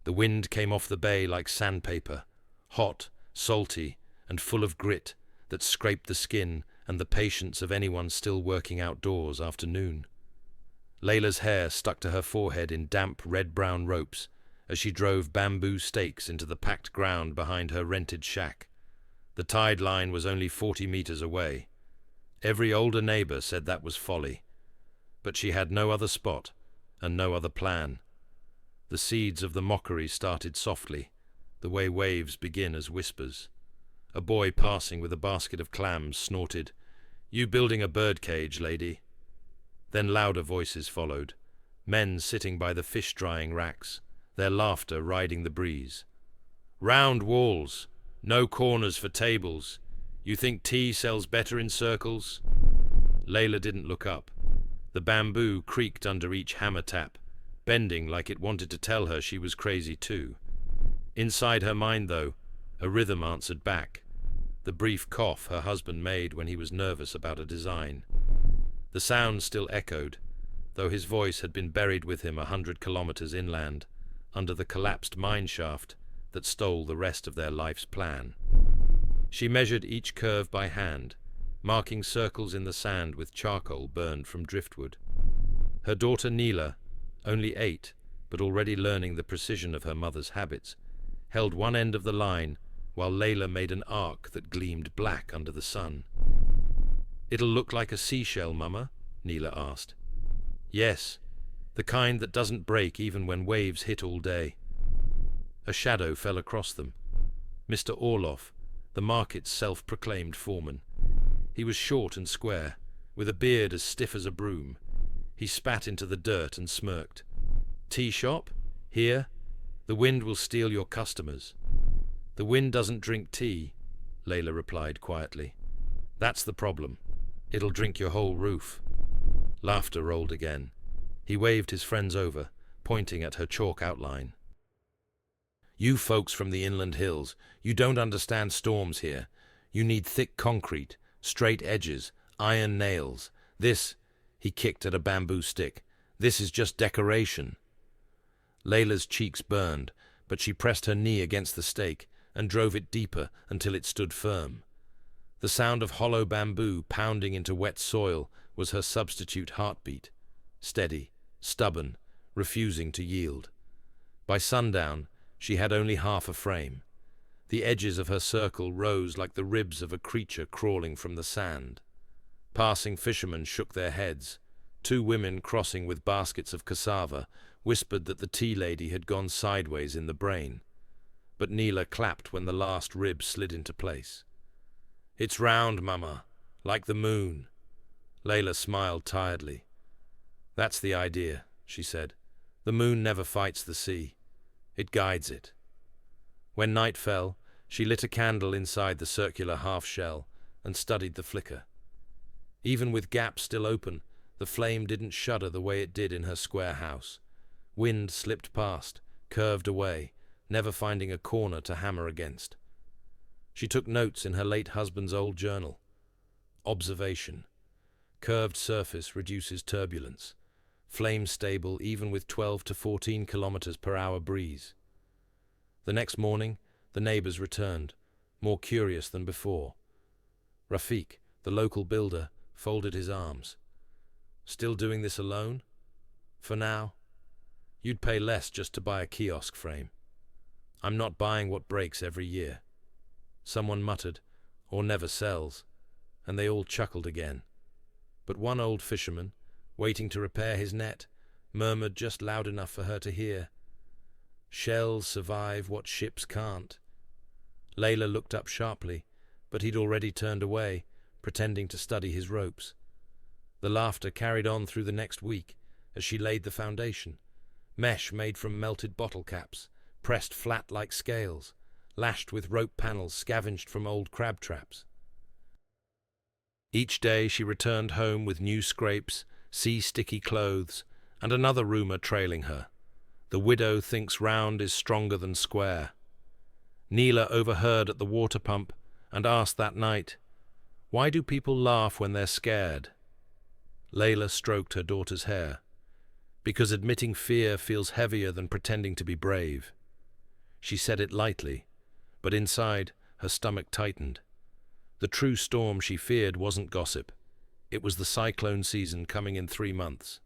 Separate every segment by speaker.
Speaker 1: The wind came off the bay like sandpaper, hot, salty, and full of grit that scraped the skin and the patience of anyone still working outdoors after noon. Layla's hair stuck to her forehead in damp red-brown ropes as she drove bamboo stakes into the packed ground behind her rented shack. The tide line was only 40 meters away. Every older neighbor said that was folly. But she had no other spot and no other plan. The seeds of the mockery started softly, the way waves begin as whispers. A boy passing with a basket of clams snorted, "You building a birdcage, lady?" Then louder voices followed, men sitting by the fish-drying racks, their laughter riding the breeze. "Round walls, no corners for tables. You think tea sells better in circles?" Layla didn't look up. The bamboo creaked under each hammer tap, bending like it wanted to tell her she was crazy too. Inside her mind, though, a rhythm answered back, the brief cough her husband made when he was nervous about a design. The sound still echoed, though his voice had been buried with him 100 kilometers inland, under the collapsed mine shaft that stole the rest of their life's plan. She measured each curve by hand, marking circles in the sand with charcoal burned from driftwood. Her daughter Neela, only 8, but already learning the precision of her mother's habits, held one end of the line while Layla made an arc that gleamed black under the sun. "It'll look like a seashell, Mama?" Neela asked. "Yes, the kind that doesn't break even when waves hit all day." A shadow fell across them. Mr. Orloff, the market's self-proclaimed foreman. He was short and square, with a beard as stiff as a broom. He spat into the dirt and smirked. "Tea shop? Here? The wind will steal your customers." "The wind doesn't drink tea," Layla replied quietly. "That's the problem. It'll drink your whole roof." Laughter rolled again. He waved his friends over, pointing at her chalk outline. "You folks from the inland hills, you don't understand storms here. You need thick concrete, straight edges, iron nails. This," he kicked at a bamboo stick, "this is just decoration." Layla's cheeks burned, but she pressed her knee against the stake and drove it deeper until it stood firm. The sound of hollow bamboo pounding into wet soil was her substitute heartbeat, steady, stubborn, refusing to yield. By sundown, she had only half a frame. The edges of her circle rose like the ribs of a creature crawling from the sand. Passing fishermen shook their heads. 2 women crossing with baskets of cassava whispered that the tea lady had gone sideways in the brain. But Neela clapped when the last rib slid into place. "It's round, Mama, like the moon." Layla smiled tiredly. "That's the idea," she said. "The moon never fights the sea. It guides it." When night fell, she lit a candle inside the circular half-shell and studied the flicker. Even with gaps still open, the flame didn't shudder the way it did in her square house. Wind slipped past, curved away, never finding a corner to hammer against. She took notes in her late husband's old journal. Observation. Curved surface reduces turbulence. Flame stable even with 12 to 14 kilometers per hour breeze. The next morning, the neighbors returned, more curious than before. Rafik, the local builder, folded his arms. "Still doing this alone?" "For now. You'd pay less just to buy a kiosk frame." "I'm not buying what breaks every year." Someone muttered, "Or never sells," and they all chuckled again. But one old fisherman, waiting to repair his net, murmured just loud enough for her to hear, "Shells survive what ships can't." Layla looked up sharply, but he'd already turned away, pretending to study his ropes. The laughter carried on through the next week as she laid the foundation. Mesh made from melted bottle caps, pressed flat like scales, lashed with rope panels scavenged from old crab traps. Each day she returned home with new scrapes, sea-sticky clothes, and another rumor trailing her. The widow thinks round is stronger than square. Neela overheard at the water pump and asked that night, "Why do people laugh when they're scared?" Layla stroked her daughter's hair. "Because admitting fear feels heavier than pretending to be brave." She said it lightly, but inside, her stomach tightened. The true storm she feared wasn't gossip. It was the cyclone season coming in 3 months.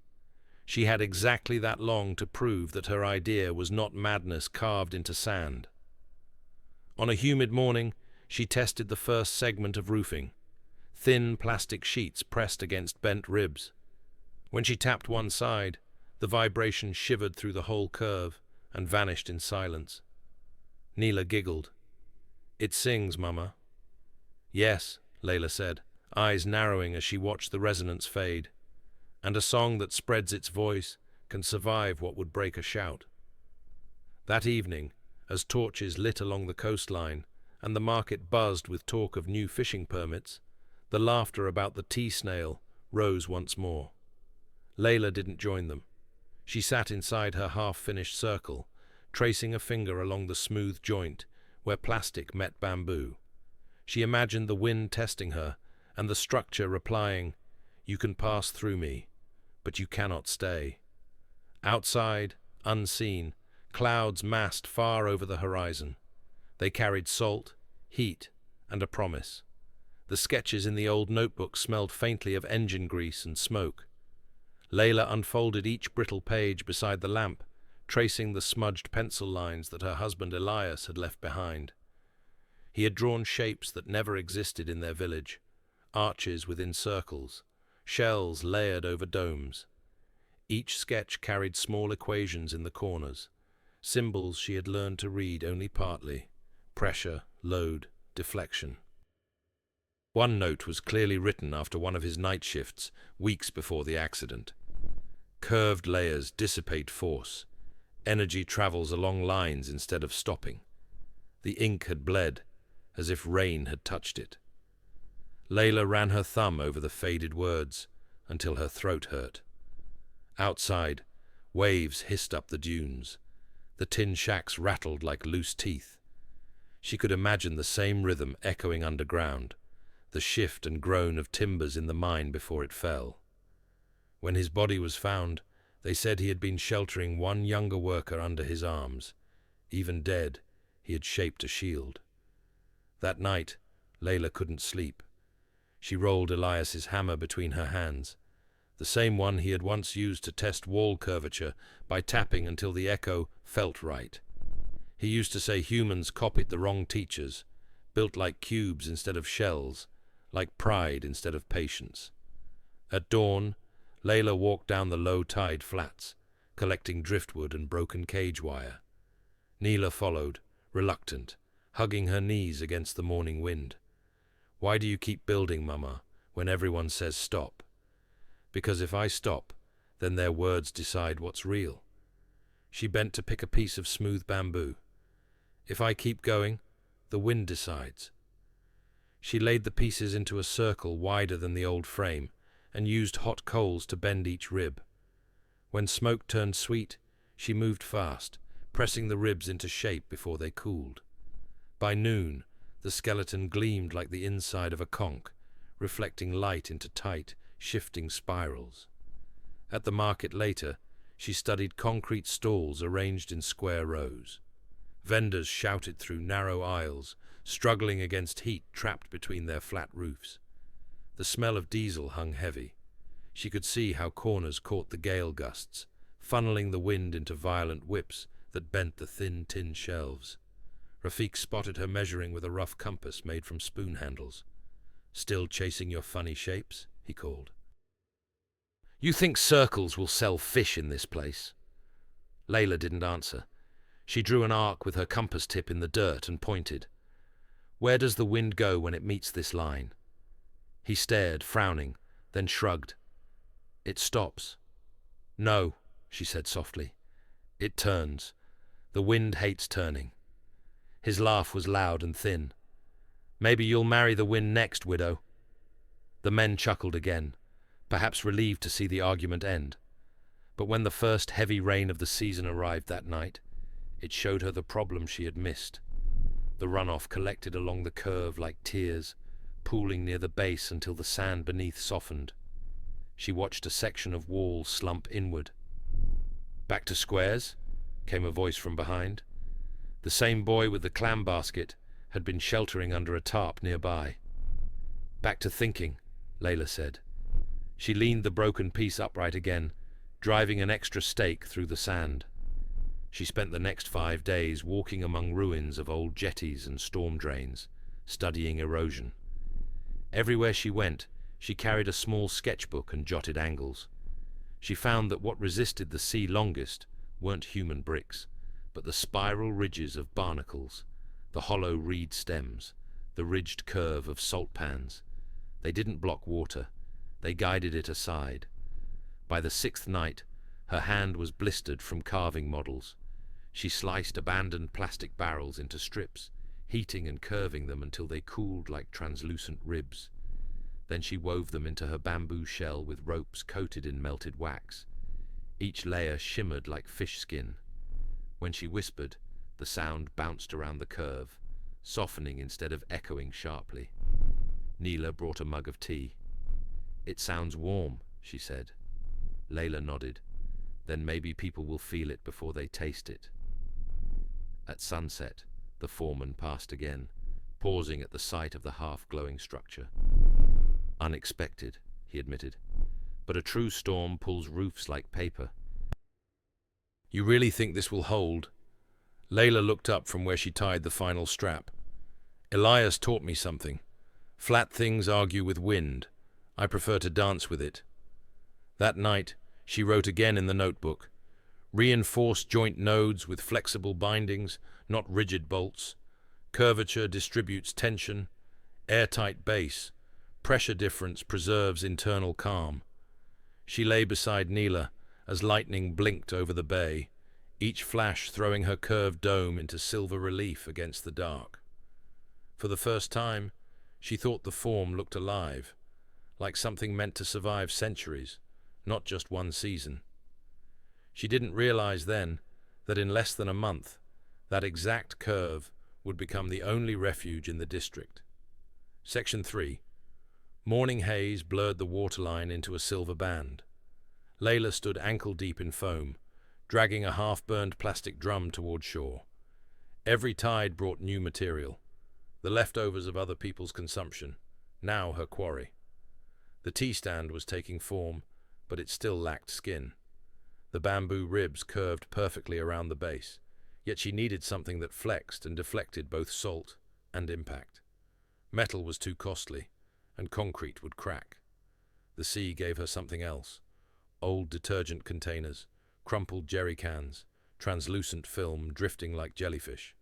Speaker 1: She had exactly that long to prove that her idea was not madness carved into sand. On a humid morning, she tested the first segment of roofing, thin plastic sheets pressed against bent ribs. When she tapped one side, the vibration shivered through the whole curve and vanished in silence. Neela giggled. "It sings, Mama." "Yes," Layla said, eyes narrowing as she watched the resonance fade. "And a song that spreads its voice can survive what would break a shout." That evening, as torches lit along the coastline and the market buzzed with talk of new fishing permits, the laughter about the tea snail rose once more. Layla didn't join them. She sat inside her half-finished circle, tracing a finger along the smooth joint where plastic met bamboo. She imagined the wind testing her and the structure replying, "You can pass through me, but you cannot stay." Outside, unseen, clouds massed far over the horizon. They carried salt, heat, and a promise. The sketches in the old notebook smelled faintly of engine grease and smoke. Layla unfolded each brittle page beside the lamp, tracing the smudged pencil lines that her husband Elias had left behind. He had drawn shapes that never existed in their village, arches within circles, shells layered over domes. Each sketch carried small equations in the corners, symbols she had learned to read only partly: pressure, load, deflection. One note was clearly written after one of his night shifts, weeks before the accident. Curved layers dissipate force. Energy travels along lines instead of stopping. The ink had bled, as if rain had touched it. Layla ran her thumb over the faded words until her throat hurt. Outside, waves hissed up the dunes. The tin shacks rattled like loose teeth. She could imagine the same rhythm echoing underground, the shift and groan of timbers in the mine before it fell. When his body was found, they said he had been sheltering one younger worker under his arms. Even dead, he had shaped a shield. That night, Layla couldn't sleep. She rolled Elias's hammer between her hands, the same one he had once used to test wall curvature by tapping until the echo felt right. He used to say humans copied the wrong teachers, built like cubes instead of shells, like pride instead of patience. At dawn, Layla walked down the low-tide flats, collecting driftwood and broken cage wire. Neela followed, reluctant, hugging her knees against the morning wind. "Why do you keep building, Mama, when everyone says stop?" "Because if I stop, then their words decide what's real." She bent to pick a piece of smooth bamboo. "If I keep going, the wind decides." She laid the pieces into a circle wider than the old frame and used hot coals to bend each rib. When smoke turned sweet, she moved fast, pressing the ribs into shape before they cooled. By noon, the skeleton gleamed like the inside of a conch, reflecting light into tight, shifting spirals. At the market later, she studied concrete stalls arranged in square rows. Vendors shouted through narrow aisles, struggling against heat trapped between their flat roofs. The smell of diesel hung heavy. She could see how corners caught the gale gusts, funneling the wind into violent whips that bent the thin tin shelves. Rafik spotted her measuring with a rough compass made from spoon handles. "Still chasing your funny shapes?" he called. "You think circles will sell fish in this place?" Layla didn't answer. She drew an arc with her compass tip in the dirt and pointed. "Where does the wind go when it meets this line?" He stared, frowning, then shrugged. "It stops." "No," she said softly. "It turns. The wind hates turning." His laugh was loud and thin. "Maybe you'll marry the wind next, widow." The men chuckled again, perhaps relieved to see the argument end. But when the first heavy rain of the season arrived that night, it showed her the problem she had missed. The runoff collected along the curve like tears, pooling near the base until the sand beneath softened. She watched a section of wall slump inward. "Back to squares?" came a voice from behind. The same boy with the clam basket had been sheltering under a tarp nearby. "Back to thinking," Layla said. She leaned the broken piece upright again, driving an extra stake through the sand. She spent the next 5 days walking among ruins of old jetties and storm drains, studying erosion. Everywhere she went, she carried a small sketchbook and jotted angles. She found that what resisted the sea longest weren't human bricks, but the spiral ridges of barnacles, the hollow reed stems, the ridged curve of salt pans. They didn't block water, they guided it aside. By the 6th night, her hand was blistered from carving models. She sliced abandoned plastic barrels into strips, heating and curving them until they cooled like translucent ribs. Then she wove them into her bamboo shell with ropes coated in melted wax. Each layer shimmered like fish skin. When she whispered, the sound bounced around the curve, softening instead of echoing sharply. Neela brought a mug of tea. "It sounds warm," she said. Layla nodded. "Then maybe people will feel it before they taste it." At sunset, the foreman passed again, pausing at the sight of the half-glowing structure. "Unexpected," he admitted, "but a true storm pulls roofs like paper." "You really think this will hold?" Layla looked up from where she tied the final strap. "Elias taught me something. Flat things argue with wind. I prefer to dance with it." That night, she wrote again in the notebook. "Reinforced joint nodes with flexible bindings, not rigid bolts. Curvature distributes tension. Airtight base. Pressure difference preserves internal calm." She lay beside Neela as lightning blinked over the bay, each flash throwing her curved dome into silver relief against the dark. For the first time, she thought the form looked alive, like something meant to survive centuries, not just one season. She didn't realize then that in less than a month, that exact curve would become the only refuge in the district. Section 3. Morning haze blurred the waterline into a silver band. Layla stood ankle-deep in foam, dragging a half-burned plastic drum toward shore. Every tide brought new material, the leftovers of other people's consumption, now her quarry. The tea stand was taking form, but it still lacked skin. The bamboo ribs curved perfectly around the base, yet she needed something that flexed and deflected both salt and impact. Metal was too costly, and concrete would crack. The sea gave her something else: old detergent containers, crumpled jerry cans, translucent film drifting like jellyfish.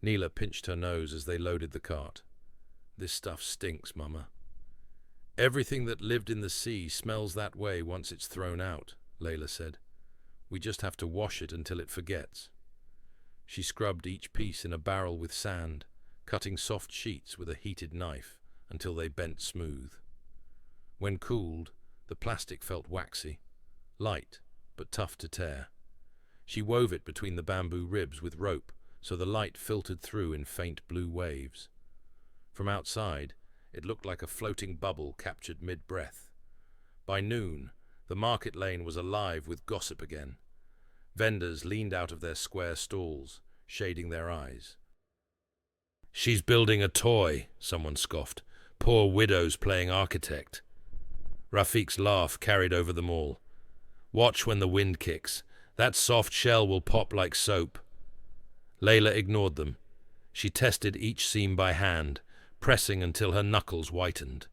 Speaker 1: Neela pinched her nose as they loaded the cart. "This stuff stinks, Mama." "Everything that lived in the sea smells that way once it's thrown out," Layla said. "We just have to wash it until it forgets." She scrubbed each piece in a barrel with sand, cutting soft sheets with a heated knife until they bent smooth. When cooled, the plastic felt waxy, light but tough to tear. She wove it between the bamboo ribs with rope so the light filtered through in faint blue waves. From outside, it looked like a floating bubble captured mid-breath. By noon, the market lane was alive with gossip again. Vendors leaned out of their square stalls, shading their eyes. "She's building a toy," someone scoffed. "Poor widows playing architect." Rafiq's laugh carried over them all. "Watch when the wind kicks. That soft shell will pop like soap." Layla ignored them. She tested each seam by hand, pressing until her knuckles whitened.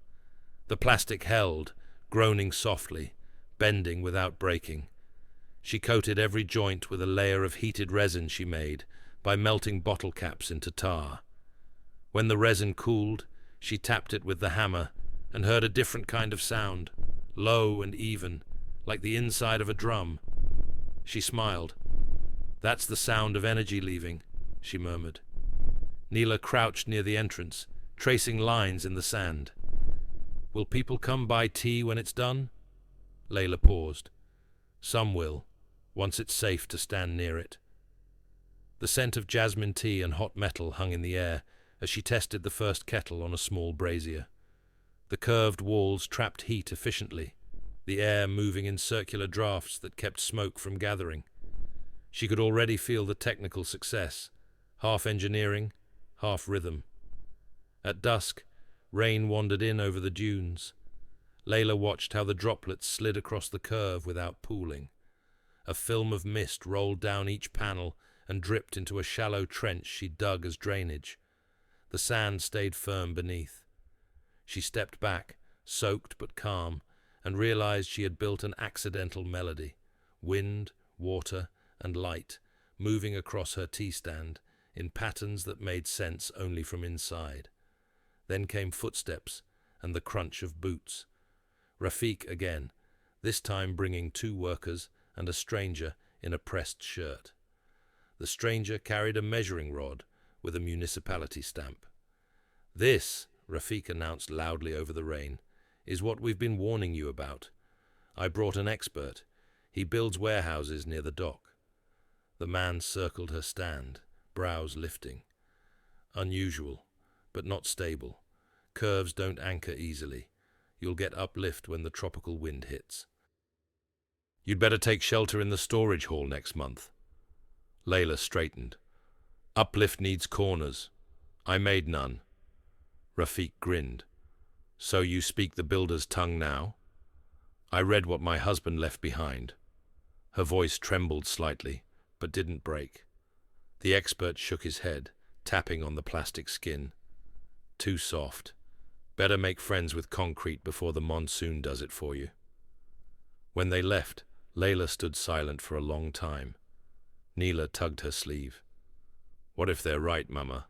Speaker 1: The plastic held, groaning softly, bending without breaking. She coated every joint with a layer of heated resin she made by melting bottle caps into tar. When the resin cooled, she tapped it with the hammer and heard a different kind of sound, low and even, like the inside of a drum. She smiled. "That's the sound of energy leaving," she murmured. Neela crouched near the entrance, tracing lines in the sand. "Will people come buy tea when it's done?" Layla paused. "Some will, once it's safe to stand near it." The scent of jasmine tea and hot metal hung in the air as she tested the first kettle on a small brazier. The curved walls trapped heat efficiently, the air moving in circular drafts that kept smoke from gathering. She could already feel the technical success, half engineering, half rhythm. At dusk, rain wandered in over the dunes. Layla watched how the droplets slid across the curve without pooling. A film of mist rolled down each panel and dripped into a shallow trench she dug as drainage. The sand stayed firm beneath. She stepped back, soaked but calm, and realized she had built an accidental melody. Wind, water, and light, moving across her tea stand in patterns that made sense only from inside. Then came footsteps and the crunch of boots. Rafik again, this time bringing 2 workers and a stranger in a pressed shirt. The stranger carried a measuring rod with a municipality stamp. "This," Rafik announced loudly over the rain, "is what we've been warning you about. I brought an expert. He builds warehouses near the dock." The man circled her stand, brows lifting. "Unusual, but not stable. Curves don't anchor easily. You'll get uplift when the tropical wind hits. You'd better take shelter in the storage hall next month." Layla straightened. "Uplift needs corners. I made none." Rafik grinned. "So you speak the builder's tongue now?" "I read what my husband left behind." Her voice trembled slightly, but didn't break. The expert shook his head, tapping on the plastic skin. "Too soft. Better make friends with concrete before the monsoon does it for you." When they left, Layla stood silent for a long time. Neela tugged her sleeve. "What if they're right, Mama?"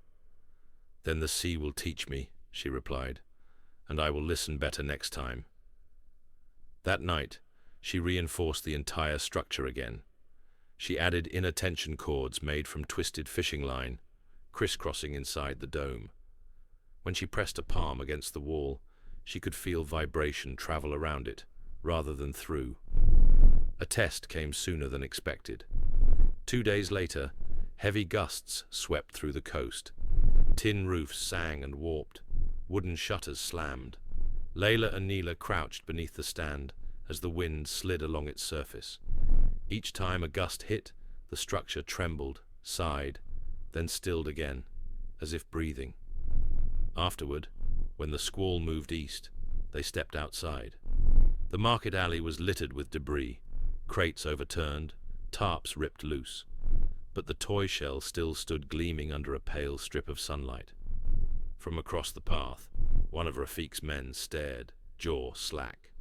Speaker 1: "Then the sea will teach me," she replied, "and I will listen better next time." That night, she reinforced the entire structure again. She added inner tension cords made from twisted fishing line, crisscrossing inside the dome. When she pressed a palm against the wall, she could feel vibration travel around it, rather than through. A test came sooner than expected. 2 days later, heavy gusts swept through the coast. Tin roofs sang and warped. Wooden shutters slammed. Layla and Neela crouched beneath the stand as the wind slid along its surface. Each time a gust hit, the structure trembled, sighed, then stilled again, as if breathing. Afterward, when the squall moved east, they stepped outside. The market alley was littered with debris, crates overturned, tarps ripped loose. But the toy shell still stood gleaming under a pale strip of sunlight. From across the path, one of Rafik's men stared, jaw slack.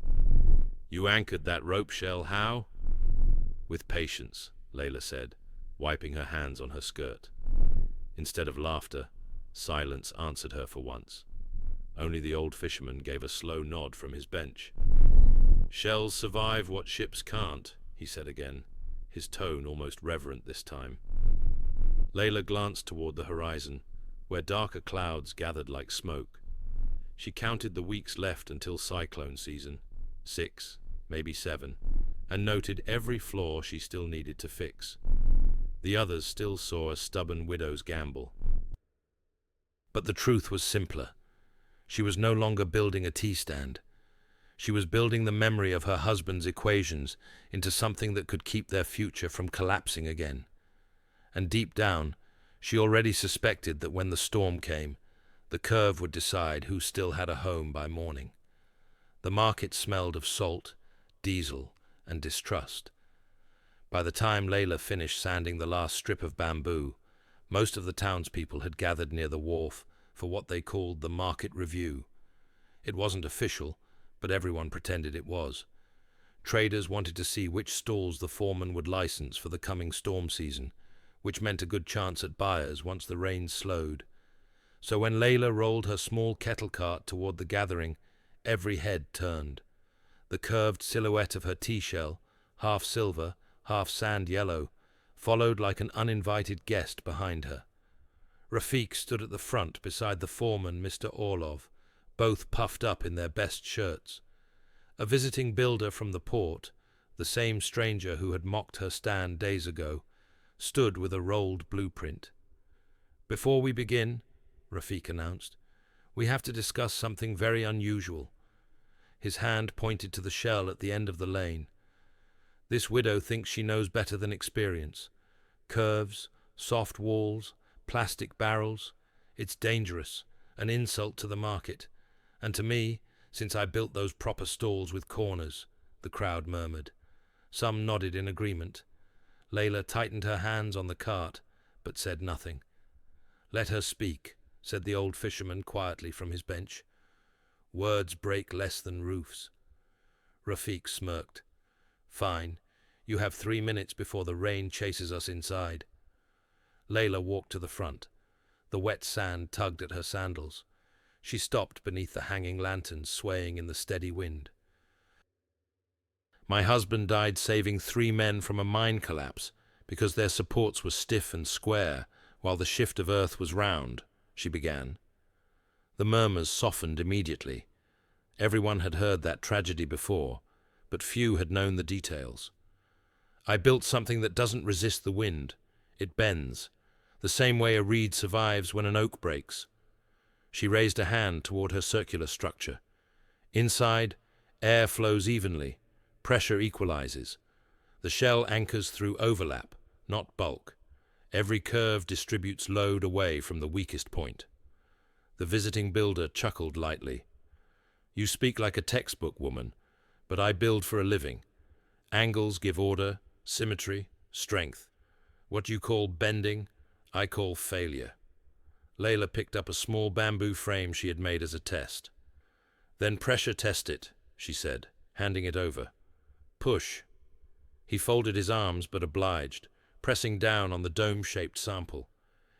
Speaker 1: "You anchored that rope shell, how?" "With patience," Layla said, wiping her hands on her skirt. Instead of laughter, silence answered her for once. Only the old fisherman gave a slow nod from his bench. "Shells survive what ships can't," he said again, his tone almost reverent this time. Layla glanced toward the horizon, where darker clouds gathered like smoke. She counted the weeks left until cyclone season, 6, maybe 7, and noted every flaw she still needed to fix. The others still saw a stubborn widow's gamble. But the truth was simpler. She was no longer building a tea stand. She was building the memory of her husband's equations into something that could keep their future from collapsing again. And deep down, she already suspected that when the storm came, the curve would decide who still had a home by morning. The market smelled of salt, diesel, and distrust. By the time Layla finished sanding the last strip of bamboo, most of the townspeople had gathered near the wharf for what they called the market review. It wasn't official, but everyone pretended it was. Traders wanted to see which stalls the foreman would license for the coming storm season, which meant a good chance at buyers once the rain slowed. So when Layla rolled her small kettle cart toward the gathering, every head turned. The curved silhouette of her tea shell, half silver, half sand yellow, followed like an uninvited guest behind her. Rafik stood at the front beside the foreman, Mr. Orlov, both puffed up in their best shirts. A visiting builder from the port, the same stranger who had mocked her stand days ago, stood with a rolled blueprint. "Before we begin," Rafik announced, "we have to discuss something very unusual." His hand pointed to the shell at the end of the lane. "This widow thinks she knows better than experience. Curves, soft walls, Plastic barrels? It's dangerous, an insult to the market. And to me, since I built those proper stalls with corners, the crowd murmured. Some nodded in agreement. Layla tightened her hands on the cart, but said nothing. "Let her speak," said the old fisherman quietly from his bench. "Words break less than roofs." Rafiq smirked. "Fine. You have 3 minutes before the rain chases us inside." Layla walked to the front. The wet sand tugged at her sandals. She stopped beneath the hanging lanterns swaying in the steady wind. "My husband died saving 3 men from a mine collapse because their supports were stiff and square while the shift of earth was round," she began. The murmurs softened immediately. Everyone had heard that tragedy before, but few had known the details. "I built something that doesn't resist the wind. It bends, the same way a reed survives when an oak breaks." She raised a hand toward her circular structure. "Inside, air flows evenly. Pressure equalizes. The shell anchors through overlap, not bulk. Every curve distributes load away from the weakest point." The visiting builder chuckled lightly. "You speak like a textbook, woman, but I build for a living. Angles give order, symmetry, strength. What you call bending, I call failure." Layla picked up a small bamboo frame she had made as a test. "Then pressure test it," she said, handing it over. "Push." He folded his arms but obliged, pressing down on the dome-shaped sample.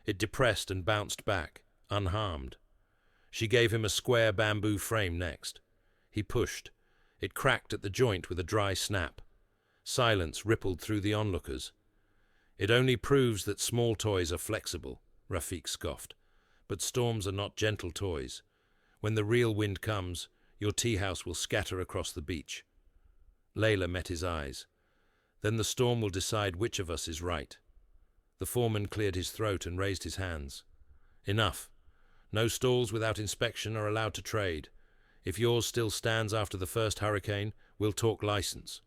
Speaker 1: It depressed and bounced back, unharmed. She gave him a square bamboo frame next. He pushed. It cracked at the joint with a dry snap. Silence rippled through the onlookers. "It only proves that small toys are flexible," Rafiq scoffed. "But storms are not gentle toys. When the real wind comes, your tea house will scatter across the beach." Layla met his eyes. "Then the storm will decide which of us is right." The foreman cleared his throat and raised his hands. "Enough. No stalls without inspection are allowed to trade. If yours still stands after the first hurricane, we'll talk license.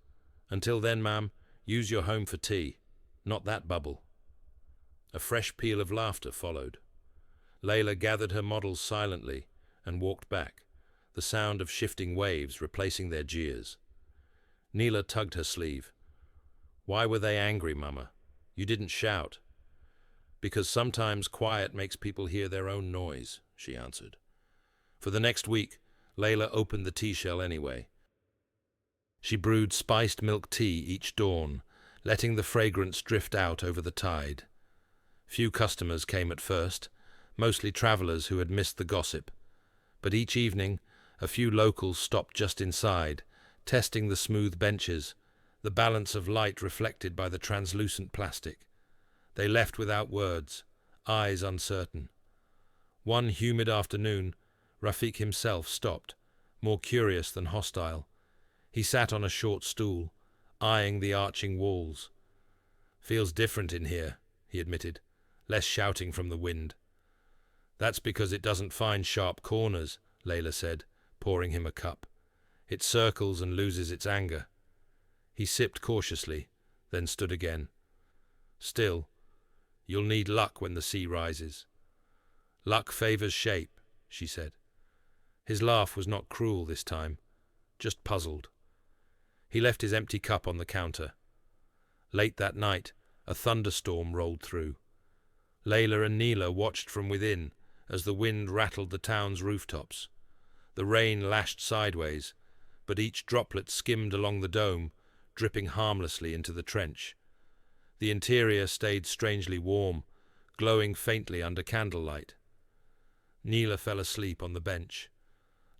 Speaker 1: Until then, ma'am, use your home for tea. Not that bubble." A fresh peal of laughter followed. Layla gathered her models silently and walked back, the sound of shifting waves replacing their jeers. Neela tugged her sleeve. "Why were they angry, Mama? You didn't shout." "Because sometimes quiet makes people hear their own noise," she answered. For the next week, Layla opened the tea shell anyway. She brewed spiced milk tea each dawn, letting the fragrance drift out over the tide. Few customers came at first, mostly travelers who had missed the gossip. But each evening, a few locals stopped just inside, testing the smooth benches, the balance of light reflected by the translucent plastic. They left without words, eyes uncertain. One humid afternoon, Rafiq himself stopped, more curious than hostile. He sat on a short stool, eyeing the arching walls. "Feels different in here," he admitted. "Less shouting from the wind." "That's because it doesn't find sharp corners," Layla said, pouring him a cup. "It circles and loses its anger." He sipped cautiously, then stood again. "Still, you'll need luck when the sea rises." "Luck favors shape," she said. His laugh was not cruel this time, just puzzled. He left his empty cup on the counter. Late that night, a thunderstorm rolled through. Layla and Neela watched from within as the wind rattled the town's rooftops. The rain lashed sideways, but each droplet skimmed along the dome, dripping harmlessly into the trench. The interior stayed strangely warm, glowing faintly under candlelight. Neela fell asleep on the bench.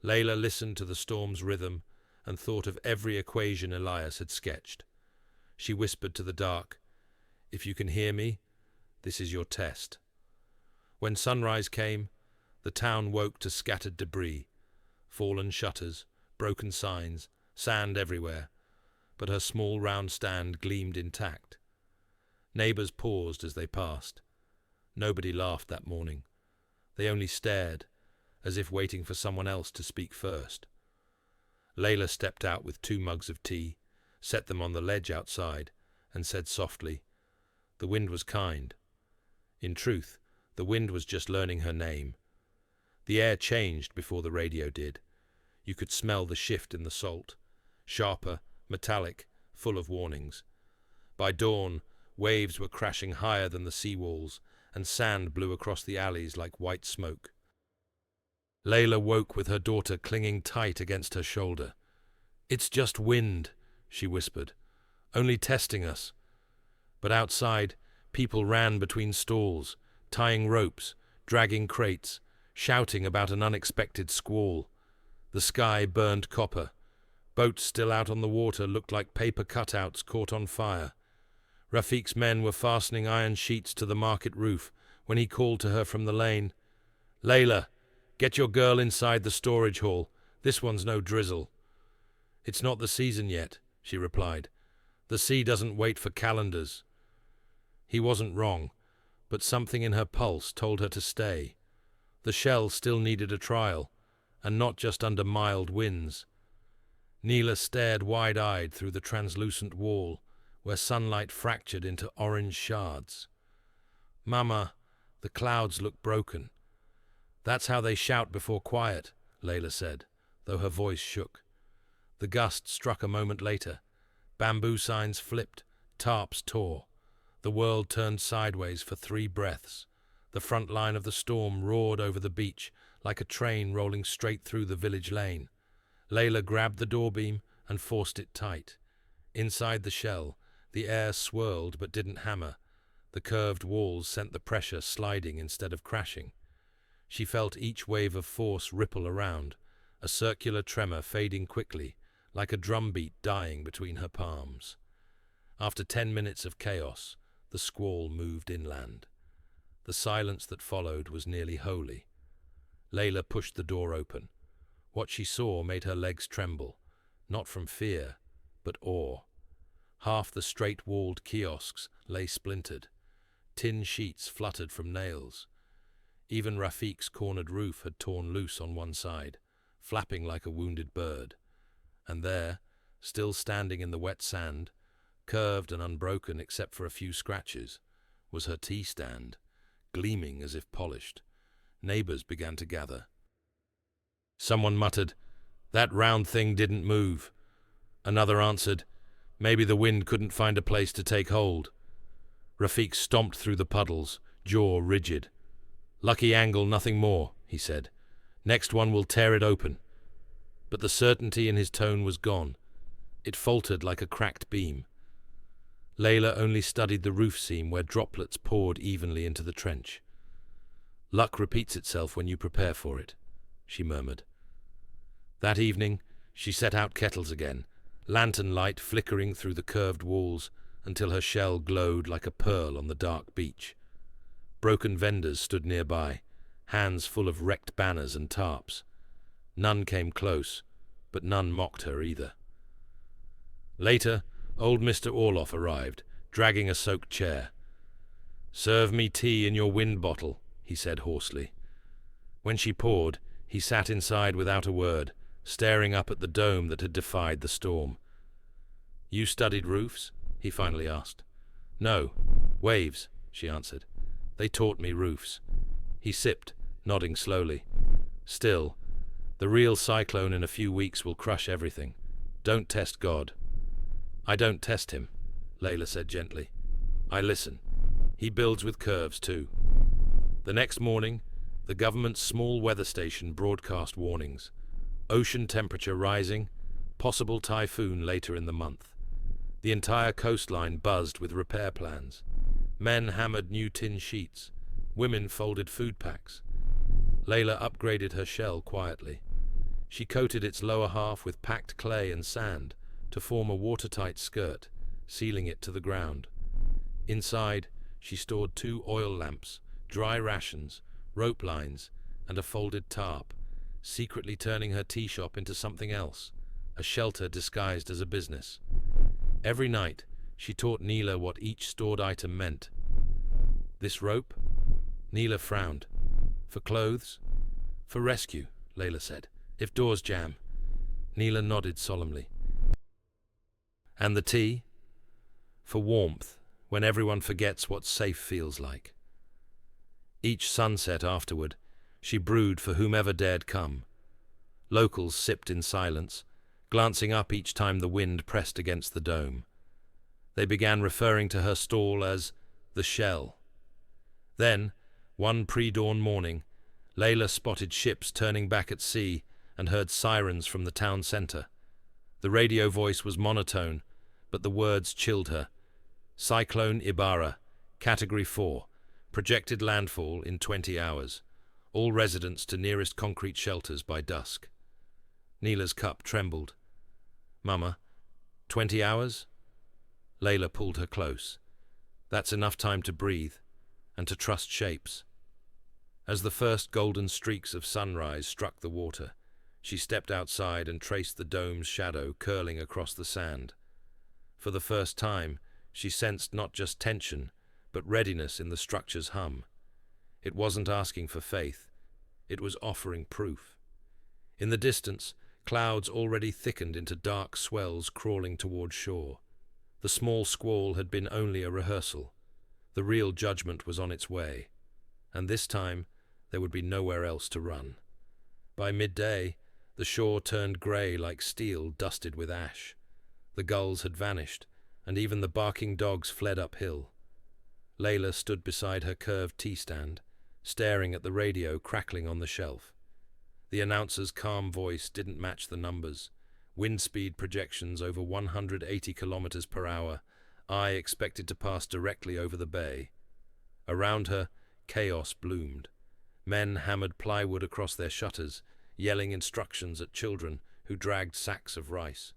Speaker 1: Layla listened to the storm's rhythm and thought of every equation Elias had sketched. She whispered to the dark, "If you can hear me, this is your test." When sunrise came, the town woke to scattered debris, fallen shutters, broken signs, sand everywhere, but her small round stand gleamed intact. Neighbors paused as they passed. Nobody laughed that morning. They only stared, as if waiting for someone else to speak first. Layla stepped out with 2 mugs of tea, set them on the ledge outside, and said softly, "The wind was kind." In truth, The wind was just learning her name. The air changed before the radio did. You could smell the shift in the salt. Sharper, metallic, full of warnings. By dawn, waves were crashing higher than the seawalls, and sand blew across the alleys like white smoke. Layla woke with her daughter clinging tight against her shoulder. "It's just wind," she whispered. "Only testing us." But outside, people ran between stalls, tying ropes, dragging crates, shouting about an unexpected squall. The sky burned copper. Boats still out on the water looked like paper cutouts caught on fire. Rafiq's men were fastening iron sheets to the market roof when he called to her from the lane. "Layla, get your girl inside the storage hall. This one's no drizzle." "It's not the season yet," she replied. "The sea doesn't wait for calendars." He wasn't wrong, but something in her pulse told her to stay. The shell still needed a trial, and not just under mild winds. Neela stared wide-eyed through the translucent wall, where sunlight fractured into orange shards. "Mama, the clouds look broken." "That's how they shout before quiet," Layla said, though her voice shook. The gust struck a moment later. Bamboo signs flipped, tarps tore. The world turned sideways for 3 breaths. The front line of the storm roared over the beach like a train rolling straight through the village lane. Layla grabbed the doorbeam and forced it tight. Inside the shell, the air swirled but didn't hammer. The curved walls sent the pressure sliding instead of crashing. She felt each wave of force ripple around, a circular tremor fading quickly, like a drumbeat dying between her palms. After 10 minutes of chaos, the squall moved inland. The silence that followed was nearly holy. Layla pushed the door open. What she saw made her legs tremble, not from fear, but awe. Half the straight-walled kiosks lay splintered. Tin sheets fluttered from nails. Even Rafiq's cornered roof had torn loose on one side, flapping like a wounded bird. And there, still standing in the wet sand, curved and unbroken except for a few scratches, was her tea stand, gleaming as if polished. Neighbors began to gather. Someone muttered, "That round thing didn't move." Another answered, "Maybe the wind couldn't find a place to take hold." Rafiq stomped through the puddles, jaw rigid. "Lucky angle, nothing more," he said. "Next one will tear it open." But the certainty in his tone was gone. It faltered like a cracked beam. Layla only studied the roof seam where droplets poured evenly into the trench. "Luck repeats itself when you prepare for it," she murmured. That evening, she set out kettles again, lantern light flickering through the curved walls until her shell glowed like a pearl on the dark beach. Broken vendors stood nearby, hands full of wrecked banners and tarps. None came close, but none mocked her either. Later, old Mr. Orloff arrived, dragging a soaked chair. "Serve me tea in your wind bottle," he said hoarsely. When she poured, he sat inside without a word, staring up at the dome that had defied the storm. "You studied roofs?" he finally asked. "No, waves," she answered. "They taught me roofs." He sipped, nodding slowly. "Still, the real cyclone in a few weeks will crush everything. Don't test God." "I don't test him," Layla said gently. "I listen. He builds with curves, too." The next morning, the government's small weather station broadcast warnings. Ocean temperature rising, possible typhoon later in the month. The entire coastline buzzed with repair plans. Men hammered new tin sheets. Women folded food packs. Layla upgraded her shell quietly. She coated its lower half with packed clay and sand to form a watertight skirt, sealing it to the ground. Inside, she stored 2 oil lamps, dry rations, rope lines, and a folded tarp, secretly turning her tea shop into something else, a shelter disguised as a business. Every night, she taught Neela what each stored item meant. "This rope?" Neela frowned. "For clothes?" "For rescue," Layla said. "If doors jam." Neela nodded solemnly. "And the tea?" "For warmth, when everyone forgets what safe feels like." Each sunset afterward, she brewed for whomever dared come. Locals sipped in silence, glancing up each time the wind pressed against the dome. They began referring to her stall as the Shell. Then, one pre-dawn morning, Layla spotted ships turning back at sea and heard sirens from the town centre. The radio voice was monotone, but the words chilled her. Cyclone Ibarra, Category 4, projected landfall in 20 hours. All residents to nearest concrete shelters by dusk. Neela's cup trembled. Mama, 20 hours? Layla pulled her close. That's enough time to breathe and to trust shapes. As the first golden streaks of sunrise struck the water, she stepped outside and traced the dome's shadow curling across the sand. For the first time, she sensed not just tension, but readiness in the structure's hum. It wasn't asking for faith. It was offering proof. In the distance, clouds already thickened into dark swells crawling toward shore. The small squall had been only a rehearsal. The real judgment was on its way. And this time, there would be nowhere else to run. By midday, the shore turned grey like steel dusted with ash. The gulls had vanished, and even the barking dogs fled uphill. Layla stood beside her curved tea-stand, staring at the radio crackling on the shelf. The announcer's calm voice didn't match the numbers. Wind speed projections over 180 kilometers per hour, I expected to pass directly over the bay. Around her, chaos bloomed. Men hammered plywood across their shutters, yelling instructions at children who dragged sacks of rice.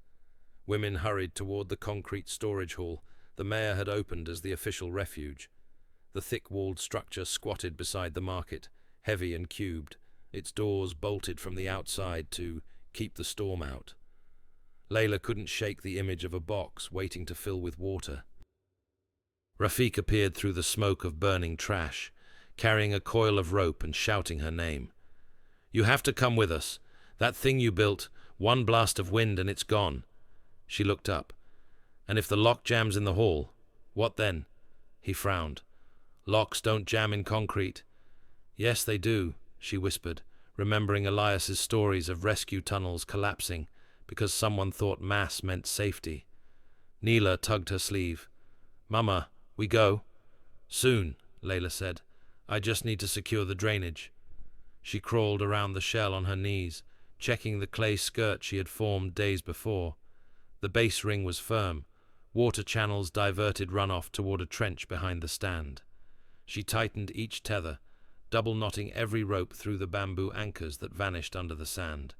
Speaker 1: Women hurried toward the concrete storage hall the mayor had opened as the official refuge. The thick-walled structure squatted beside the market, heavy and cubed, its doors bolted from the outside to keep the storm out. Layla couldn't shake the image of a box waiting to fill with water. Rafik appeared through the smoke of burning trash, carrying a coil of rope and shouting her name. "You have to come with us. That thing you built, one blast of wind and it's gone." She looked up. "And if the lock jams in the hall, what then?" He frowned. "Locks don't jam in concrete." "Yes, they do," she whispered, remembering Elias's stories of rescue tunnels collapsing because someone thought mass meant safety. Neela tugged her sleeve. "Mama, we go?" "Soon," Layla said. "I just need to secure the drainage." She crawled around the shell on her knees, checking the clay skirt she had formed days before. The base ring was firm. Water channels diverted runoff toward a trench behind the stand. She tightened each tether, double-knotting every rope through the bamboo anchors that vanished under the sand.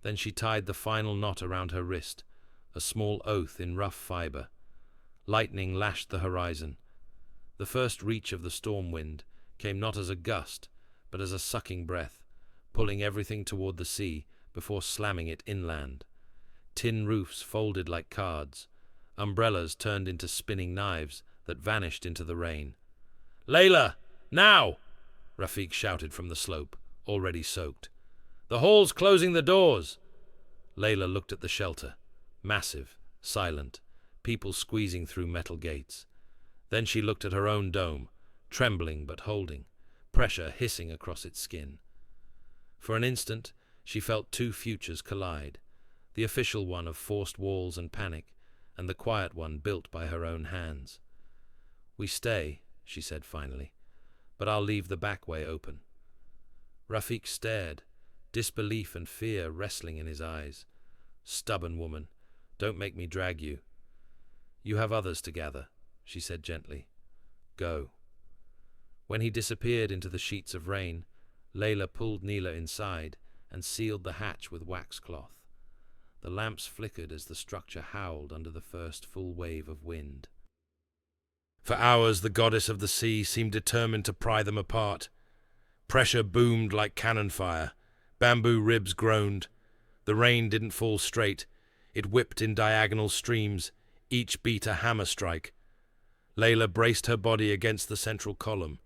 Speaker 1: Then she tied the final knot around her wrist, a small oath in rough fiber. Lightning lashed the horizon. The first reach of the storm wind came not as a gust, but as a sucking breath, pulling everything toward the sea before slamming it inland. Tin roofs folded like cards. Umbrellas turned into spinning knives that vanished into the rain. "Layla, now!" Rafik shouted from the slope, already soaked. "The hall's closing the doors!" Layla looked at the shelter. Massive, silent, people squeezing through metal gates. Then she looked at her own dome, trembling but holding, pressure hissing across its skin. For an instant, she felt two futures collide, the official one of forced walls and panic, and the quiet one built by her own hands. "We stay," she said finally, "but I'll leave the back way open." Rafik stared, disbelief and fear wrestling in his eyes. "Stubborn woman, don't make me drag you." "You have others to gather," she said gently. "Go." When he disappeared into the sheets of rain, Layla pulled Neela inside and sealed the hatch with waxcloth. The lamps flickered as the structure howled under the first full wave of wind. For hours the goddess of the sea seemed determined to pry them apart. Pressure boomed like cannon fire. Bamboo ribs groaned. The rain didn't fall straight. It whipped in diagonal streams, each beat a hammer strike. Layla braced her body against the central column,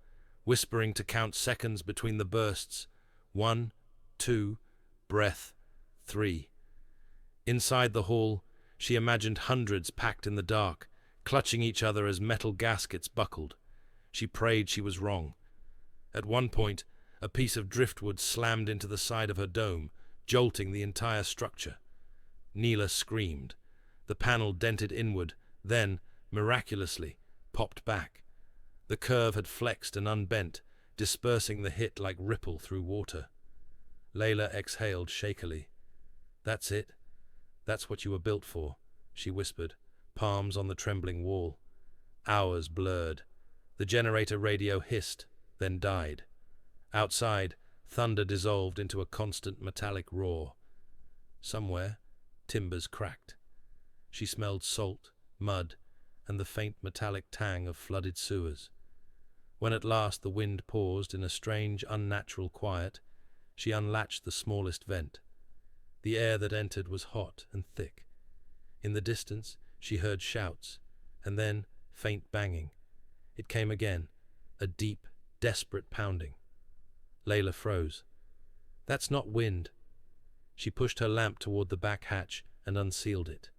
Speaker 1: whispering to count seconds between the bursts. 1, 2, breath, 3. Inside the hall, she imagined hundreds packed in the dark, clutching each other as metal gaskets buckled. She prayed she was wrong. At one point, a piece of driftwood slammed into the side of her dome, jolting the entire structure. Neela screamed. The panel dented inward, then, miraculously, popped back. The curve had flexed and unbent, dispersing the hit like ripple through water. Layla exhaled shakily. "That's it. That's what you were built for," she whispered, palms on the trembling wall. Hours blurred. The generator radio hissed, then died. Outside, thunder dissolved into a constant metallic roar. Somewhere, timbers cracked. She smelled salt, mud, and the faint metallic tang of flooded sewers. When at last the wind paused in a strange, unnatural quiet, she unlatched the smallest vent. The air that entered was hot and thick. In the distance, she heard shouts, and then faint banging. It came again, a deep, desperate pounding. Layla froze. "That's not wind." She pushed her lamp toward the back hatch and unsealed it.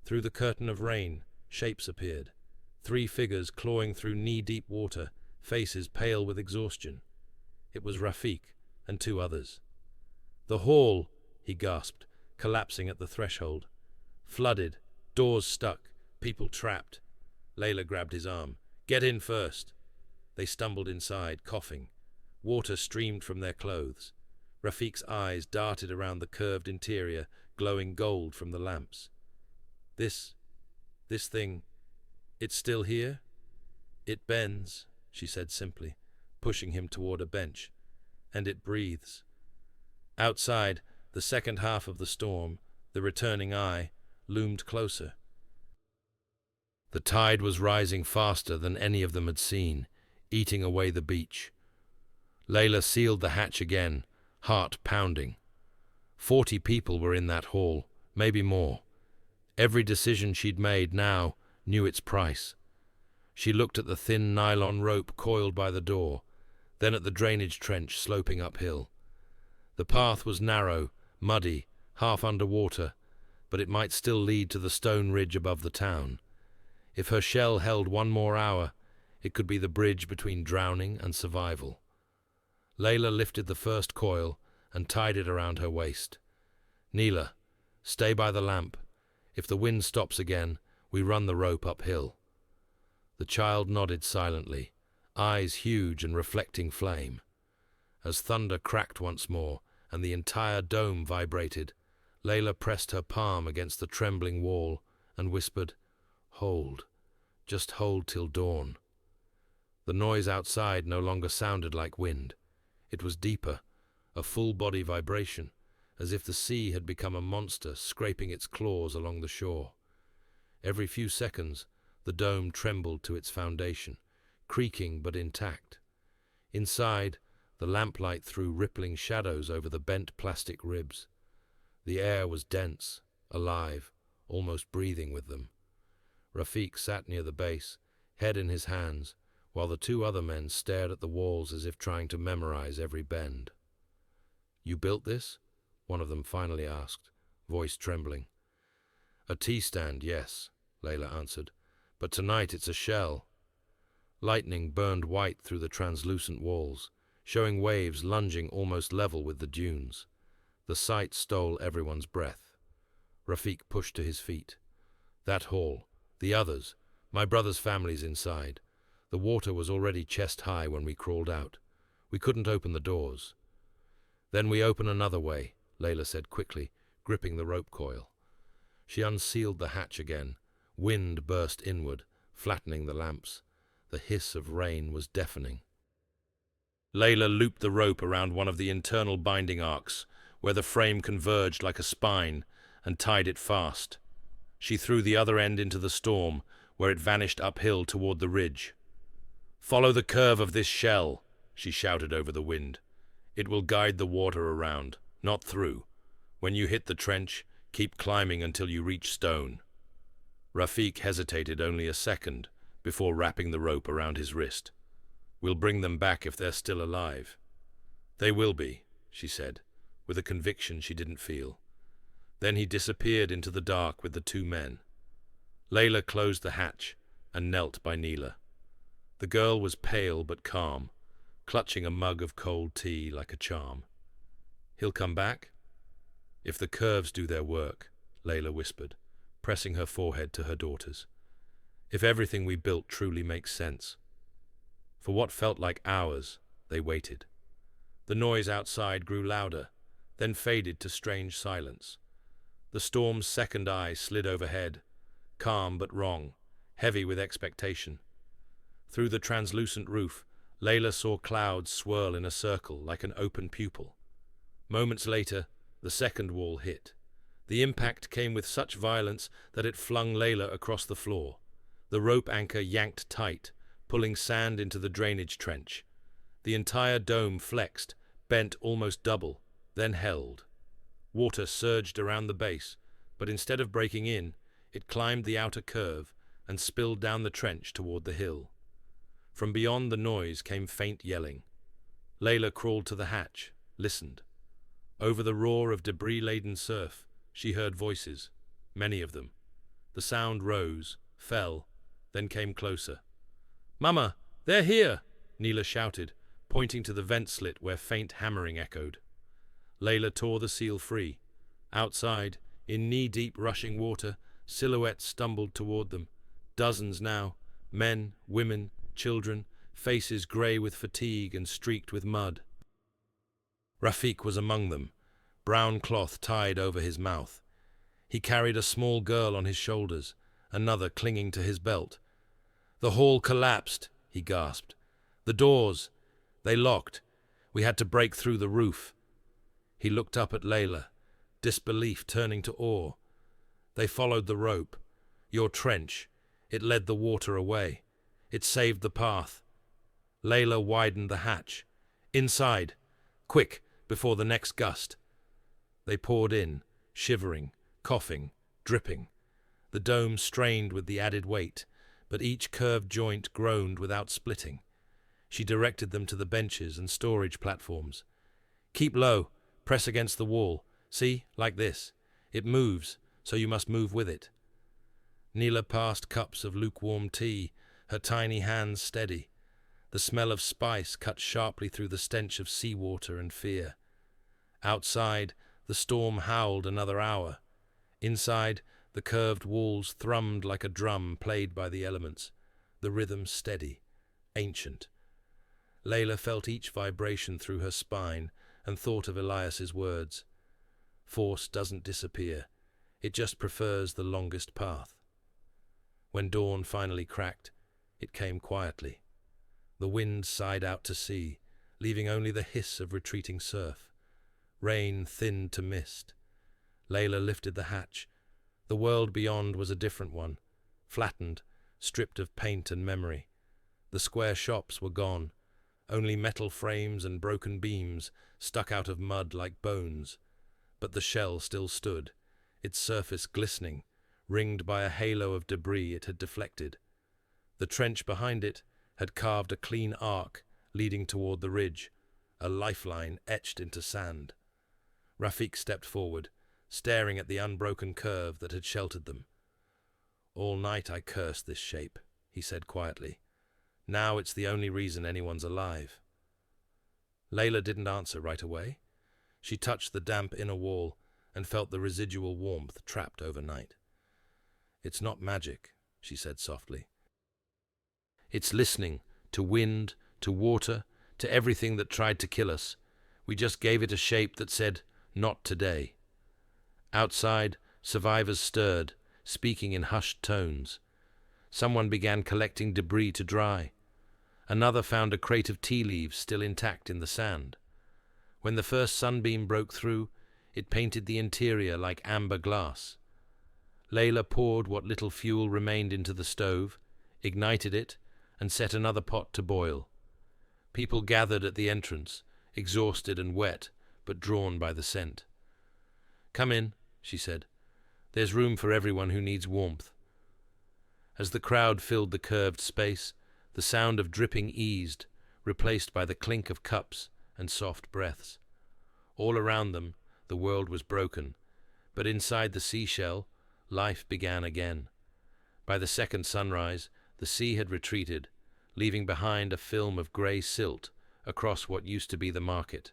Speaker 1: Through the curtain of rain, shapes appeared. 3 figures clawing through knee-deep water, faces pale with exhaustion. It was Rafik and 2 others. "The hall," he gasped, collapsing at the threshold. "Flooded, doors stuck, people trapped." Layla grabbed his arm. "Get in first." They stumbled inside, coughing. Water streamed from their clothes. Rafik's eyes darted around the curved interior, glowing gold from the lamps. This thing, it's still here?" "It bends," she said simply, pushing him toward a bench. "And it breathes." Outside, the second half of the storm, the returning eye, loomed closer. The tide was rising faster than any of them had seen, eating away the beach. Layla sealed the hatch again, heart pounding. 40 people were in that hall, maybe more. Every decision she'd made now knew its price. She looked at the thin nylon rope coiled by the door, then at the drainage trench sloping uphill. The path was narrow, muddy, half underwater, but it might still lead to the stone ridge above the town. If her shell held one more hour, it could be the bridge between drowning and survival. Layla lifted the first coil and tied it around her waist. "Neela, stay by the lamp. If the wind stops again, we run the rope uphill." The child nodded silently, eyes huge and reflecting flame. As thunder cracked once more and the entire dome vibrated, Layla pressed her palm against the trembling wall and whispered, "Hold. Just hold till dawn." The noise outside no longer sounded like wind. It was deeper, a full-body vibration, as if the sea had become a monster scraping its claws along the shore. Every few seconds, the dome trembled to its foundation, creaking but intact. Inside, the lamplight threw rippling shadows over the bent plastic ribs. The air was dense, alive, almost breathing with them. Rafik sat near the base, head in his hands, while the 2 other men stared at the walls as if trying to memorize every bend. "You built this?" one of them finally asked, voice trembling. "A tea stand, yes," Layla answered, "but tonight it's a shell." Lightning burned white through the translucent walls, showing waves lunging almost level with the dunes. The sight stole everyone's breath. Rafik pushed to his feet. "That hall, the others, my brother's family's inside. The water was already chest-high when we crawled out. We couldn't open the doors." "Then we open another way," Layla said quickly, gripping the rope coil. She unsealed the hatch again. Wind burst inward, flattening the lamps. The hiss of rain was deafening. Layla looped the rope around one of the internal binding arcs, where the frame converged like a spine, and tied it fast. She threw the other end into the storm, where it vanished uphill toward the ridge. "Follow the curve of this shell," she shouted over the wind. "It will guide the water around, not through. When you hit the trench, keep climbing until you reach stone." Rafik hesitated only a second before wrapping the rope around his wrist. "We'll bring them back if they're still alive." "They will be," she said, with a conviction she didn't feel. Then he disappeared into the dark with the 2 men. Layla closed the hatch and knelt by Neela. The girl was pale but calm, clutching a mug of cold tea like a charm. "He'll come back? If the curves do their work," Layla whispered, pressing her forehead to her daughter's. "If everything we built truly makes sense." For what felt like hours, they waited. The noise outside grew louder, then faded to strange silence. The storm's second eye slid overhead, calm but wrong, heavy with expectation. Through the translucent roof, Layla saw clouds swirl in a circle like an open pupil. Moments later, the second wall hit. The impact came with such violence that it flung Layla across the floor. The rope anchor yanked tight, pulling sand into the drainage trench. The entire dome flexed, bent almost double, then held. Water surged around the base, but instead of breaking in, it climbed the outer curve and spilled down the trench toward the hill. From beyond the noise came faint yelling. Layla crawled to the hatch, listened. Over the roar of debris-laden surf, she heard voices, many of them. The sound rose, fell, then came closer. "Mama, they're here!" Neela shouted, pointing to the vent slit where faint hammering echoed. Layla tore the seal free. Outside, in knee-deep rushing water, silhouettes stumbled toward them. Dozens now, men, women, children, faces grey with fatigue and streaked with mud. Rafik was among them, brown cloth tied over his mouth. He carried a small girl on his shoulders, another clinging to his belt. "The hall collapsed," he gasped. "The doors, they locked. We had to break through the roof." He looked up at Layla, disbelief turning to awe. "They followed the rope. Your trench. It led the water away. It saved the path." Layla widened the hatch. "Inside! Quick, before the next gust." They poured in, shivering, coughing, dripping. The dome strained with the added weight, but each curved joint groaned without splitting. She directed them to the benches and storage platforms. "Keep low, press against the wall. See, like this. It moves, so you must move with it." Neela passed cups of lukewarm tea, her tiny hands steady. The smell of spice cut sharply through the stench of seawater and fear. Outside, the storm howled another hour. Inside, the curved walls thrummed like a drum played by the elements, the rhythm steady, ancient. Layla felt each vibration through her spine and thought of Elias's words. Force doesn't disappear, it just prefers the longest path. When dawn finally cracked, it came quietly. The wind sighed out to sea, leaving only the hiss of retreating surf. Rain thinned to mist. Layla lifted the hatch. The world beyond was a different one, flattened, stripped of paint and memory. The square shops were gone. Only metal frames and broken beams stuck out of mud like bones. But the shell still stood, its surface glistening, ringed by a halo of debris it had deflected. The trench behind it had carved a clean arc leading toward the ridge, a lifeline etched into sand. Rafik stepped forward, staring at the unbroken curve that had sheltered them. "All night I cursed this shape," he said quietly. "Now it's the only reason anyone's alive." Layla didn't answer right away. She touched the damp inner wall and felt the residual warmth trapped overnight. "It's not magic," she said softly. "It's listening, to wind, to water, to everything that tried to kill us. We just gave it a shape that said, 'Not today.'" Outside, survivors stirred, speaking in hushed tones. Someone began collecting debris to dry. Another found a crate of tea leaves still intact in the sand. When the first sunbeam broke through, it painted the interior like amber glass. Layla poured what little fuel remained into the stove, ignited it, and set another pot to boil. People gathered at the entrance, exhausted and wet, but drawn by the scent. "Come in," she said. "There's room for everyone who needs warmth." As the crowd filled the curved space, the sound of dripping eased, replaced by the clink of cups and soft breaths. All around them, the world was broken, but inside the Seashell, life began again. By the second sunrise, the sea had retreated, leaving behind a film of grey silt across what used to be the market.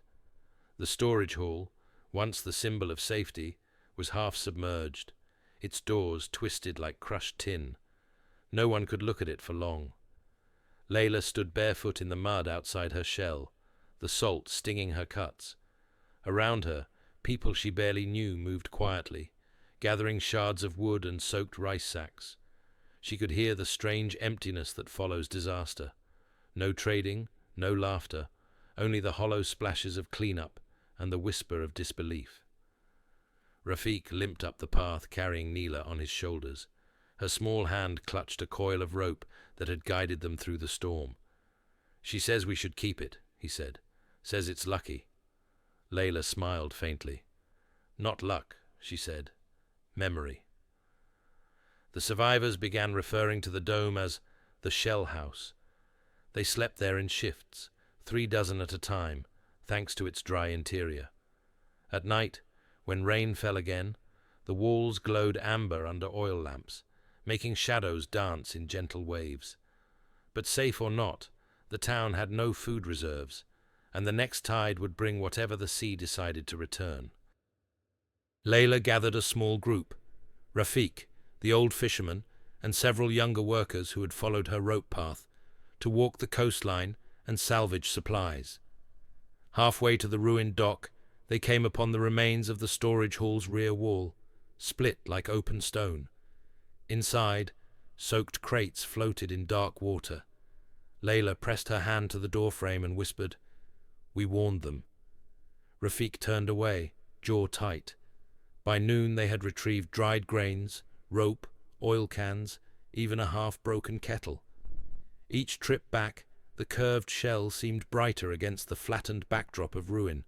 Speaker 1: The storage hall, once the symbol of safety, was half submerged, its doors twisted like crushed tin. No one could look at it for long. Layla stood barefoot in the mud outside her shell, the salt stinging her cuts. Around her, people she barely knew moved quietly, gathering shards of wood and soaked rice sacks. She could hear the strange emptiness that follows disaster. No trading, no laughter, only the hollow splashes of cleanup and the whisper of disbelief. Rafiq limped up the path, carrying Neela on his shoulders. Her small hand clutched a coil of rope that had guided them through the storm. "She says we should keep it," he said. "Says it's lucky." Layla smiled faintly. "Not luck," she said. "Memory." The survivors began referring to the dome as the shell house. They slept there in shifts, 3 dozen at a time, thanks to its dry interior. At night, when rain fell again, the walls glowed amber under oil lamps, making shadows dance in gentle waves. But safe or not, the town had no food reserves, and the next tide would bring whatever the sea decided to return. Layla gathered a small group: Rafiq, the old fisherman, and several younger workers who had followed her rope path, to walk the coastline and salvage supplies. Halfway to the ruined dock, they came upon the remains of the storage hall's rear wall, split like open stone. Inside, soaked crates floated in dark water. Layla pressed her hand to the doorframe and whispered, "We warned them." Rafiq turned away, jaw tight. By noon they had retrieved dried grains, rope, oil cans, even a half-broken kettle. Each trip back, the curved shell seemed brighter against the flattened backdrop of ruin,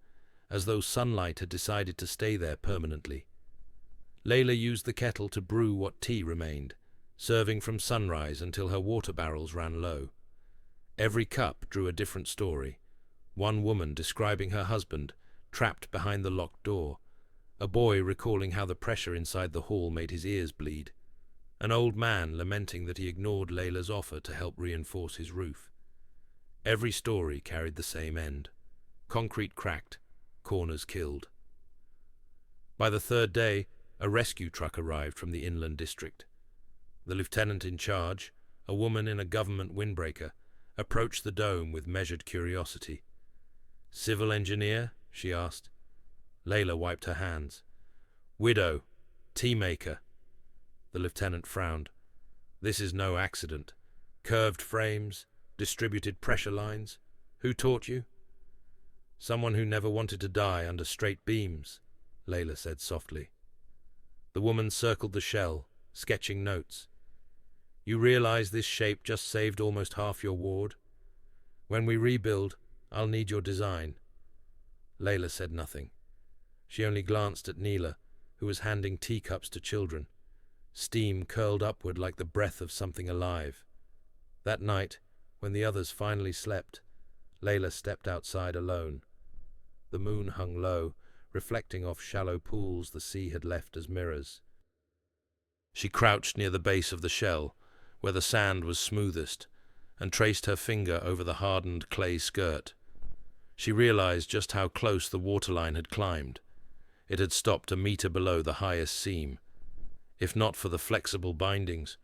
Speaker 1: as though sunlight had decided to stay there permanently. Layla used the kettle to brew what tea remained, serving from sunrise until her water barrels ran low. Every cup drew a different story. One woman describing her husband, trapped behind the locked door. A boy recalling how the pressure inside the hall made his ears bleed. An old man lamenting that he ignored Layla's offer to help reinforce his roof. Every story carried the same end: concrete cracked, corners killed. By the 3rd day, a rescue truck arrived from the inland district. The lieutenant in charge, a woman in a government windbreaker, approached the dome with measured curiosity. "Civil engineer?" she asked. Layla wiped her hands. "Widow, tea maker." The lieutenant frowned. "This is no accident. Curved frames, distributed pressure lines. Who taught you?" "Someone who never wanted to die under straight beams," Layla said softly. The woman circled the shell, sketching notes. "You realize this shape just saved almost half your ward? When we rebuild, I'll need your design." Layla said nothing. She only glanced at Neela, who was handing teacups to children. Steam curled upward like the breath of something alive. That night, when the others finally slept, Layla stepped outside alone. The moon hung low, reflecting off shallow pools the sea had left as mirrors. She crouched near the base of the shell, where the sand was smoothest, and traced her finger over the hardened clay skirt. She realized just how close the waterline had climbed. It had stopped a meter below the highest seam. If not for the flexible bindings,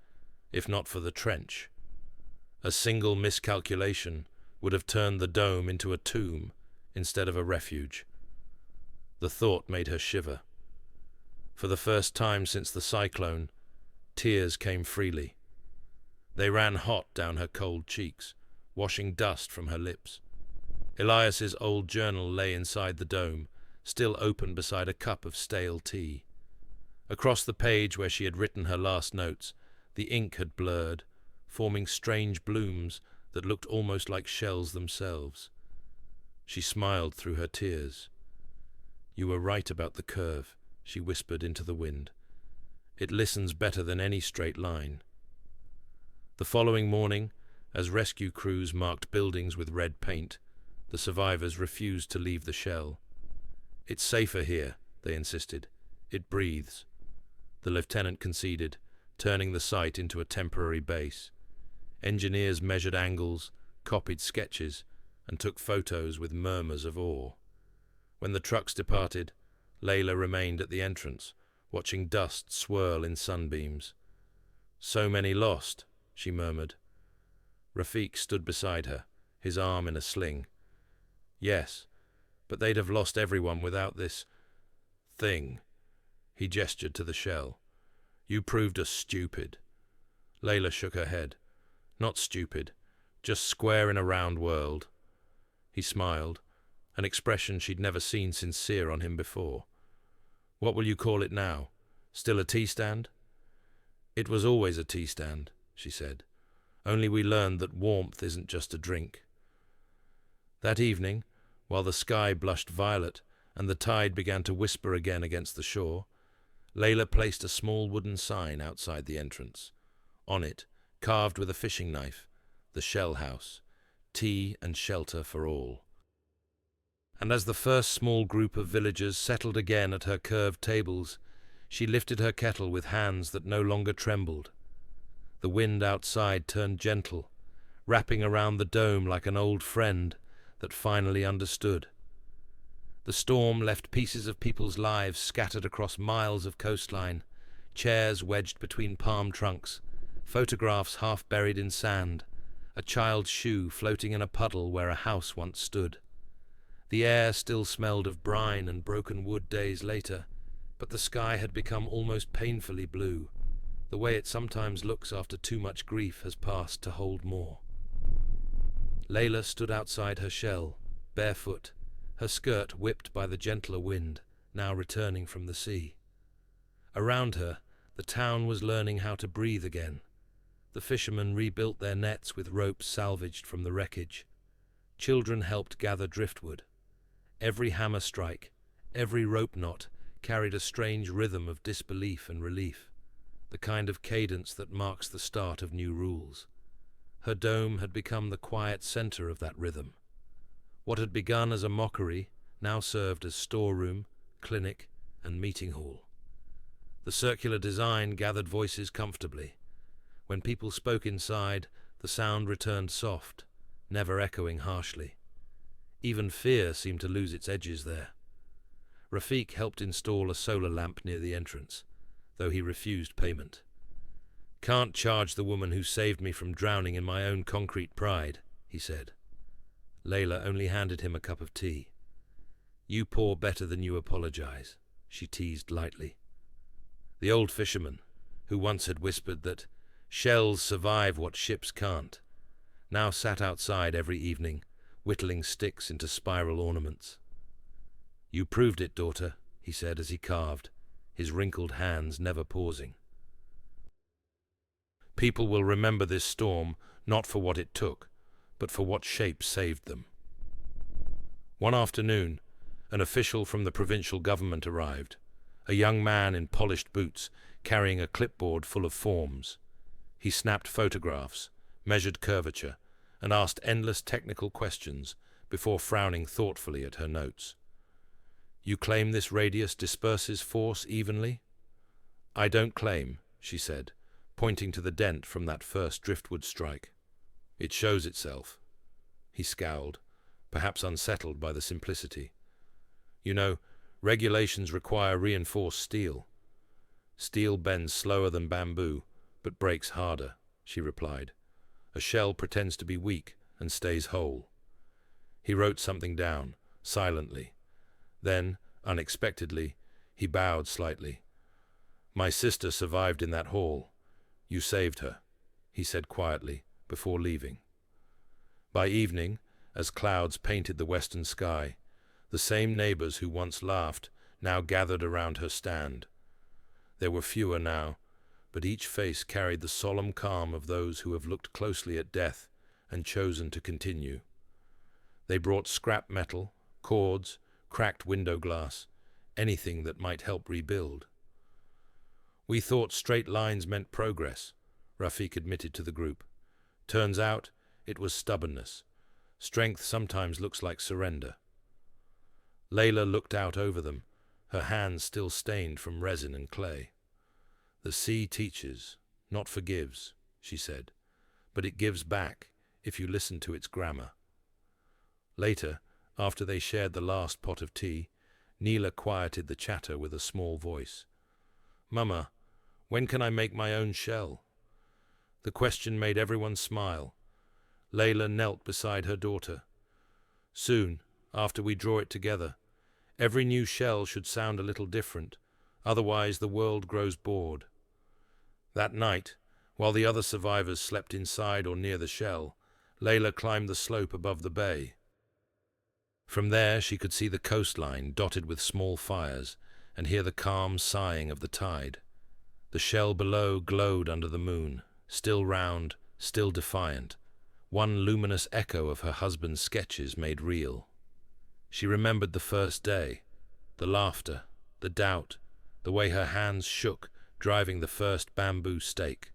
Speaker 1: if not for the trench. A single miscalculation would have turned the dome into a tomb instead of a refuge. The thought made her shiver. For the first time since the cyclone, tears came freely. They ran hot down her cold cheeks, washing dust from her lips. Elias's old journal lay inside the dome, still open beside a cup of stale tea. Across the page where she had written her last notes, the ink had blurred, forming strange blooms that looked almost like shells themselves. She smiled through her tears. "You were right about the curve," she whispered into the wind. "It listens better than any straight line." The following morning, as rescue crews marked buildings with red paint, the survivors refused to leave the shell. "It's safer here," they insisted. "It breathes." The lieutenant conceded, turning the site into a temporary base. Engineers measured angles, copied sketches, and took photos with murmurs of awe. When the trucks departed, Layla remained at the entrance, watching dust swirl in sunbeams. "So many lost," she murmured. Rafik stood beside her, his arm in a sling. "Yes, but they'd have lost everyone without this thing." He gestured to the shell. "You proved us stupid." Layla shook her head. "Not stupid, just square in a round world." He smiled, an expression she'd never seen sincere on him before. "What will you call it now? Still a tea stand?" "It was always a tea stand," she said. "Only we learned that warmth isn't just a drink." That evening, while the sky blushed violet and the tide began to whisper again against the shore, Layla placed a small wooden sign outside the entrance. On it, carved with a fishing knife, the Shell House, tea and shelter for all. And as the first small group of villagers settled again at her curved tables, she lifted her kettle with hands that no longer trembled. The wind outside turned gentle, wrapping around the dome like an old friend that finally understood. The storm left pieces of people's lives scattered across miles of coastline, chairs wedged between palm trunks, photographs half buried in sand, a child's shoe floating in a puddle where a house once stood. The air still smelled of brine and broken wood days later, but the sky had become almost painfully blue. The way it sometimes looks after too much grief has passed to hold more. Layla stood outside her shell, barefoot, her skirt whipped by the gentler wind, now returning from the sea. Around her, the town was learning how to breathe again. The fishermen rebuilt their nets with ropes salvaged from the wreckage. Children helped gather driftwood. Every hammer strike, every rope knot, carried a strange rhythm of disbelief and relief, the kind of cadence that marks the start of new rules. Her dome had become the quiet center of that rhythm. What had begun as a mockery now served as storeroom, clinic, and meeting hall. The circular design gathered voices comfortably. When people spoke inside, the sound returned soft, never echoing harshly. Even fear seemed to lose its edges there. Rafik helped install a solar lamp near the entrance, though he refused payment. "Can't charge the woman who saved me from drowning in my own concrete pride," he said. Layla only handed him a cup of tea. "You pour better than you apologize," she teased lightly. The old fisherman, who once had whispered that shells survive what ships can't, now sat outside every evening, whittling sticks into spiral ornaments. "You proved it, daughter," he said as he carved, his wrinkled hands never pausing. "People will remember this storm not for what it took, but for what shape saved them." One afternoon, an official from the provincial government arrived, a young man in polished boots carrying a clipboard full of forms. He snapped photographs, measured curvature, and asked endless technical questions before frowning thoughtfully at her notes. "You claim this radius disperses force evenly?" "I don't claim," she said, pointing to the dent from that first driftwood strike. "It shows itself." He scowled, perhaps unsettled by the simplicity. "You know, regulations require reinforced steel." "Steel bends slower than bamboo, but breaks harder," she replied. "A shell pretends to be weak and stays whole." He wrote something down, silently. Then, unexpectedly, he bowed slightly. "My sister survived in that hall. You saved her," he said quietly, before leaving. By evening, as clouds painted the western sky, the same neighbors who once laughed now gathered around her stand. There were fewer now, but each face carried the solemn calm of those who have looked closely at death and chosen to continue. They brought scrap metal, cords, cracked window glass, anything that might help rebuild. "We thought straight lines meant progress," Rafik admitted to the group. "Turns out it was stubbornness. Strength sometimes looks like surrender." Layla looked out over them, her hands still stained from resin and clay. "The sea teaches, not forgives," she said, "but it gives back if you listen to its grammar." Later, after they shared the last pot of tea, Neela quieted the chatter with a small voice. "Mama, when can I make my own shell?" The question made everyone smile. Layla knelt beside her daughter. "Soon, after we draw it together. Every new shell should sound a little different, otherwise the world grows bored." That night, while the other survivors slept inside or near the shell, Layla climbed the slope above the bay. From there she could see the coastline dotted with small fires and hear the calm sighing of the tide. The shell below glowed under the moon, still round, still defiant, one luminous echo of her husband's sketches made real. She remembered the first day, the laughter, the doubt, the way her hands shook, driving the first bamboo stake.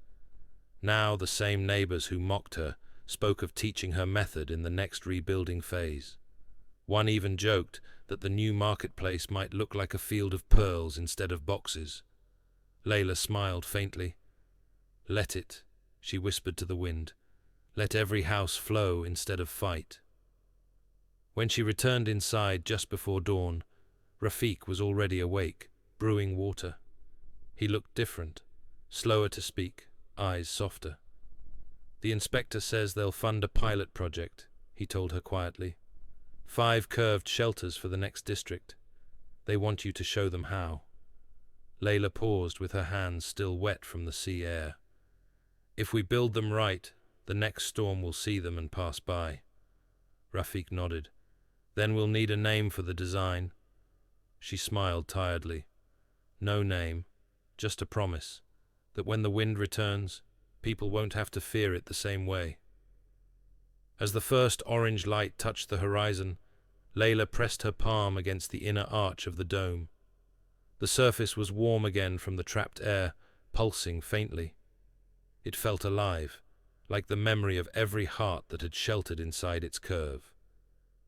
Speaker 1: Now the same neighbors who mocked her spoke of teaching her method in the next rebuilding phase. One even joked that the new marketplace might look like a field of pearls instead of boxes. Layla smiled faintly. "Let it," she whispered to the wind. "Let every house flow instead of fight." When she returned inside just before dawn, Rafiq was already awake, brewing water. He looked different, slower to speak, eyes softer. "The inspector says they'll fund a pilot project," he told her quietly. 5 curved shelters for the next district. They want you to show them how." Layla paused with her hands still wet from the sea air. "If we build them right, the next storm will see them and pass by." Rafiq nodded. "Then we'll need a name for the design." She smiled tiredly. "No name, just a promise, that when the wind returns, people won't have to fear it the same way." As the first orange light touched the horizon, Layla pressed her palm against the inner arch of the dome. The surface was warm again from the trapped air, pulsing faintly. It felt alive, like the memory of every heart that had sheltered inside its curve.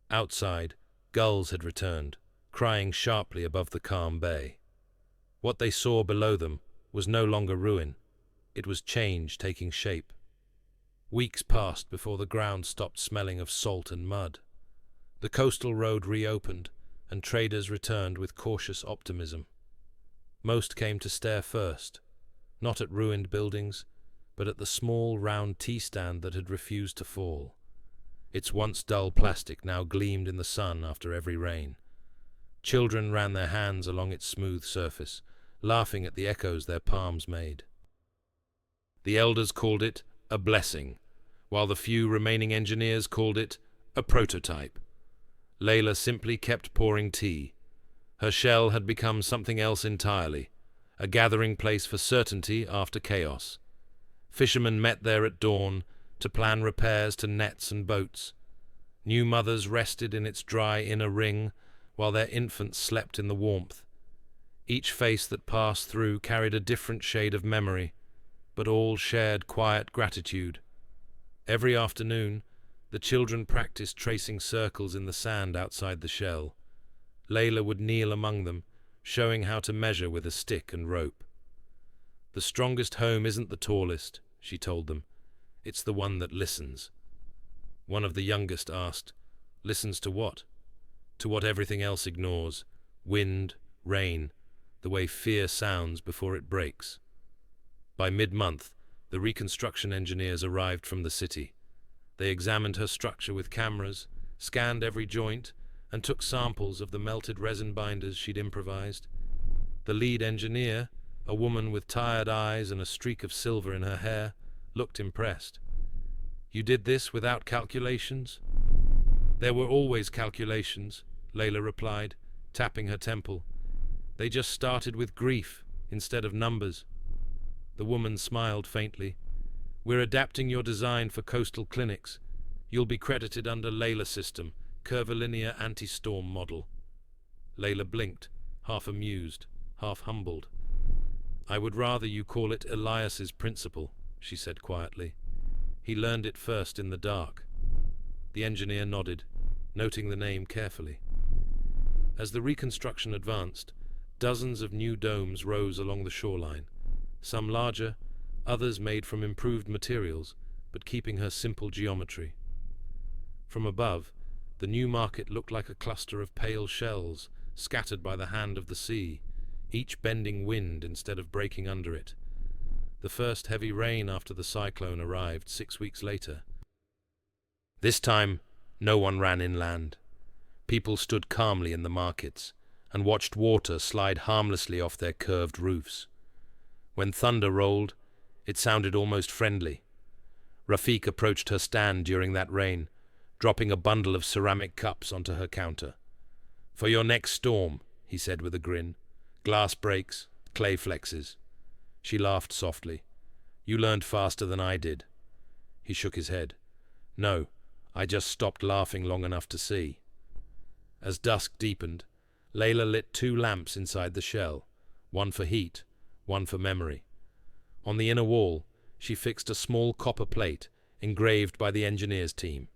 Speaker 1: Outside, gulls had returned, crying sharply above the calm bay. What they saw below them was no longer ruin. It was change taking shape. Weeks passed before the ground stopped smelling of salt and mud. The coastal road reopened, and traders returned with cautious optimism. Most came to stare first, not at ruined buildings, but at the small, round tea stand that had refused to fall. Its once dull plastic now gleamed in the sun after every rain. Children ran their hands along its smooth surface, laughing at the echoes their palms made. The elders called it a blessing, while the few remaining engineers called it a prototype. Layla simply kept pouring tea. Her shell had become something else entirely, a gathering place for certainty after chaos. Fishermen met there at dawn to plan repairs to nets and boats. New mothers rested in its dry inner ring, while their infants slept in the warmth. Each face that passed through carried a different shade of memory, but all shared quiet gratitude. Every afternoon, the children practiced tracing circles in the sand outside the shell. Layla would kneel among them, showing how to measure with a stick and rope. "The strongest home isn't the tallest," she told them. "It's the one that listens." One of the youngest asked, "Listens to what?" "To what everything else ignores. Wind, rain, the way fear sounds before it breaks." By mid-month, the reconstruction engineers arrived from the city. They examined her structure with cameras, scanned every joint, and took samples of the melted resin binders she'd improvised. The lead engineer, a woman with tired eyes and a streak of silver in her hair, looked impressed. "You did this without calculations?" "There were always calculations," Layla replied, tapping her temple. "They just started with grief instead of numbers." The woman smiled faintly. "We're adapting your design for coastal clinics. You'll be credited under Layla system, curvilinear anti-storm model." Layla blinked, half amused, half humbled. "I would rather you call it Elias's principle," she said quietly. "He learned it first in the dark." The engineer nodded, noting the name carefully. As the reconstruction advanced, dozens of new domes rose along the shoreline, some larger, others made from improved materials, but keeping her simple geometry. From above, The new market looked like a cluster of pale shells, scattered by the hand of the sea, each bending wind instead of breaking under it. The first heavy rain after the cyclone arrived 6 weeks later. This time, no one ran inland. People stood calmly in the markets and watched water slide harmlessly off their curved roofs. When thunder rolled, it sounded almost friendly. Rafik approached her stand during that rain, dropping a bundle of ceramic cups onto her counter. "For your next storm," he said with a grin. "Glass breaks, clay flexes." She laughed softly. "You learned faster than I did." He shook his head. "No, I just stopped laughing long enough to see." As dusk deepened, Layla lit 2 lamps inside the shell, one for heat, one for memory. On the inner wall, she fixed a small copper plate engraved by the engineers team.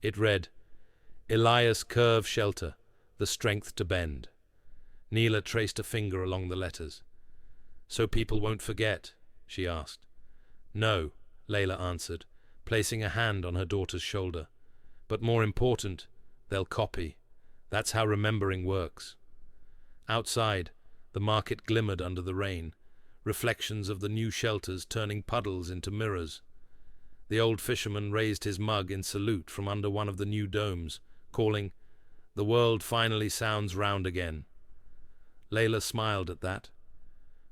Speaker 1: It read, "Elias Curve Shelter, the strength to bend." Neela traced a finger along the letters. "So people won't forget?" she asked. "No," Layla answered, placing a hand on her daughter's shoulder. "But more important, they'll copy. That's how remembering works." Outside, the market glimmered under the rain, reflections of the new shelters turning puddles into mirrors. The old fisherman raised his mug in salute from under one of the new domes, calling, "The world finally sounds round again." Layla smiled at that.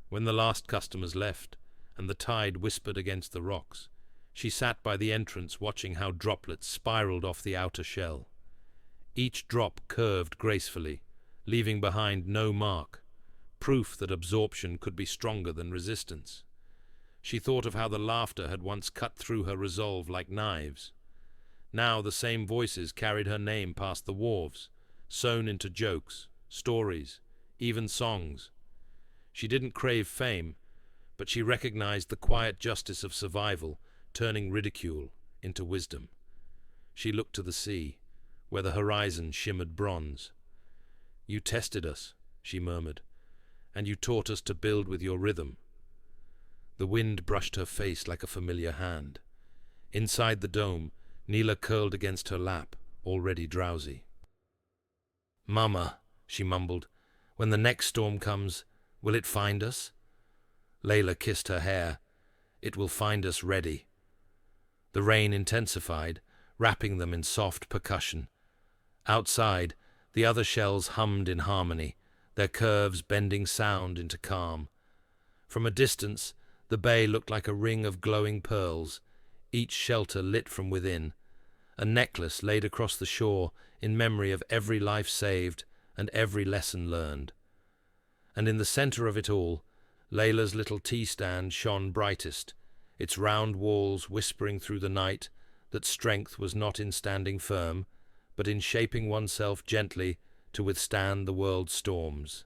Speaker 1: When the last customers left, and the tide whispered against the rocks, she sat by the entrance watching how droplets spiraled off the outer shell. Each drop curved gracefully, leaving behind no mark, proof that absorption could be stronger than resistance. She thought of how the laughter had once cut through her resolve like knives. Now the same voices carried her name past the wharves, sewn into jokes, stories, even songs. She didn't crave fame, but she recognized the quiet justice of survival, turning ridicule into wisdom. She looked to the sea, where the horizon shimmered bronze. "You tested us," she murmured, "and you taught us to build with your rhythm." The wind brushed her face like a familiar hand. Inside the dome, Neela curled against her lap, already drowsy. "Mama," she mumbled, "when the next storm comes, will it find us?" Layla kissed her hair. "It will find us ready." The rain intensified, wrapping them in soft percussion. Outside, the other shells hummed in harmony, their curves bending sound into calm. From a distance, the bay looked like a ring of glowing pearls, each shelter lit from within, a necklace laid across the shore in memory of every life saved and every lesson learned. And in the center of it all, Layla's little tea stand shone brightest, its round walls whispering through the night that strength was not in standing firm, but in shaping oneself gently to withstand the world's storms.